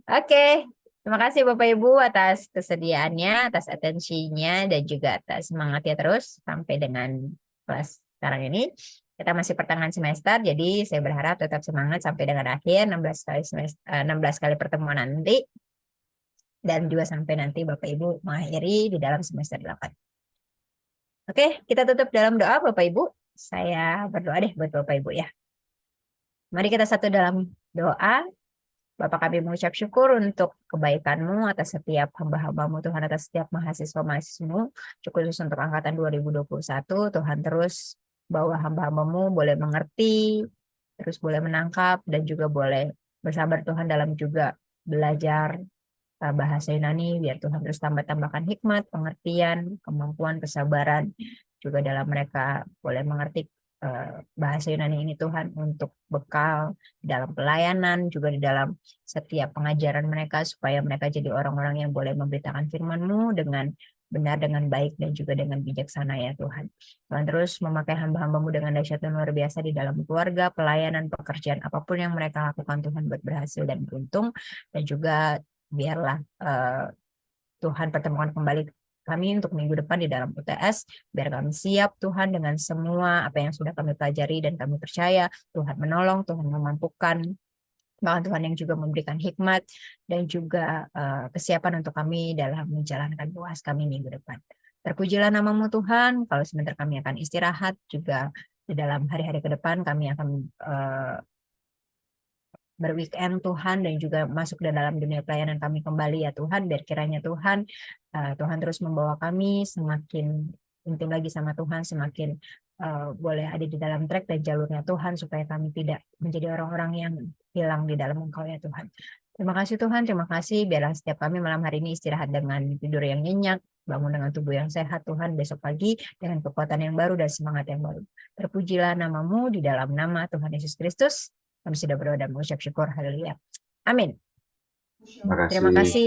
Oke, terima kasih Bapak Ibu atas kesediaannya, atas atensinya, dan juga atas semangatnya terus sampai dengan kelas sekarang ini. Kita masih pertengahan semester, jadi saya berharap tetap semangat sampai dengan akhir 16 kali pertemuan nanti, dan juga sampai nanti Bapak Ibu mengakhiri di dalam semester 8. Oke, kita tutup dalam doa Bapak Ibu. Saya berdoa deh buat Bapak Ibu ya. Mari kita satu dalam doa. Bapak kami mengucap syukur untuk kebaikan-Mu atas setiap hamba-hamba-Mu, Tuhan, atas setiap mahasiswa-mahasiswa-Mu, khusus untuk angkatan 2021, Tuhan terus bawa hamba-hamba-Mu boleh mengerti, terus boleh menangkap, dan juga boleh bersabar Tuhan dalam juga belajar bahasa Yunani, biar Tuhan terus tambahkan hikmat, pengertian, kemampuan, kesabaran, juga dalam mereka boleh mengerti bahasa Yunani ini Tuhan untuk bekal dalam pelayanan, juga di dalam setiap pengajaran mereka, supaya mereka jadi orang-orang yang boleh memberitakan firman-Mu dengan benar, dengan baik, dan juga dengan bijaksana ya Tuhan. Tuhan terus memakai hamba-hamba-Mu dengan dahsyat dan luar biasa di dalam keluarga, pelayanan, pekerjaan, apapun yang mereka lakukan Tuhan buat berhasil dan beruntung, dan juga biarlah Tuhan pertemukan kembali kami untuk minggu depan di dalam UTS, biar kami siap Tuhan dengan semua apa yang sudah kami pelajari, dan kami percaya Tuhan menolong, Tuhan memampukan, bahkan Tuhan yang juga memberikan hikmat dan juga kesiapan untuk kami dalam menjalankan tugas kami minggu depan. Terpujilah nama-Mu Tuhan, kalau sebentar kami akan istirahat, juga di dalam hari-hari ke depan kami akan berweekend Tuhan, dan juga masuk ke dalam dunia pelayanan kami kembali ya Tuhan. Biar kiranya Tuhan terus membawa kami semakin intim lagi sama Tuhan, semakin boleh ada di dalam track dan jalurnya Tuhan, supaya kami tidak menjadi orang-orang yang hilang di dalam Engkau ya Tuhan. Terima kasih Tuhan, terima kasih. Biarlah setiap kami malam hari ini istirahat dengan tidur yang nyenyak, bangun dengan tubuh yang sehat Tuhan, besok pagi dengan kekuatan yang baru dan semangat yang baru. Terpujilah nama-Mu di dalam nama Tuhan Yesus Kristus. Kami sudah berdoa dan mengucap syukur. Haleluya. Amin. Terima Terima kasih. kasih.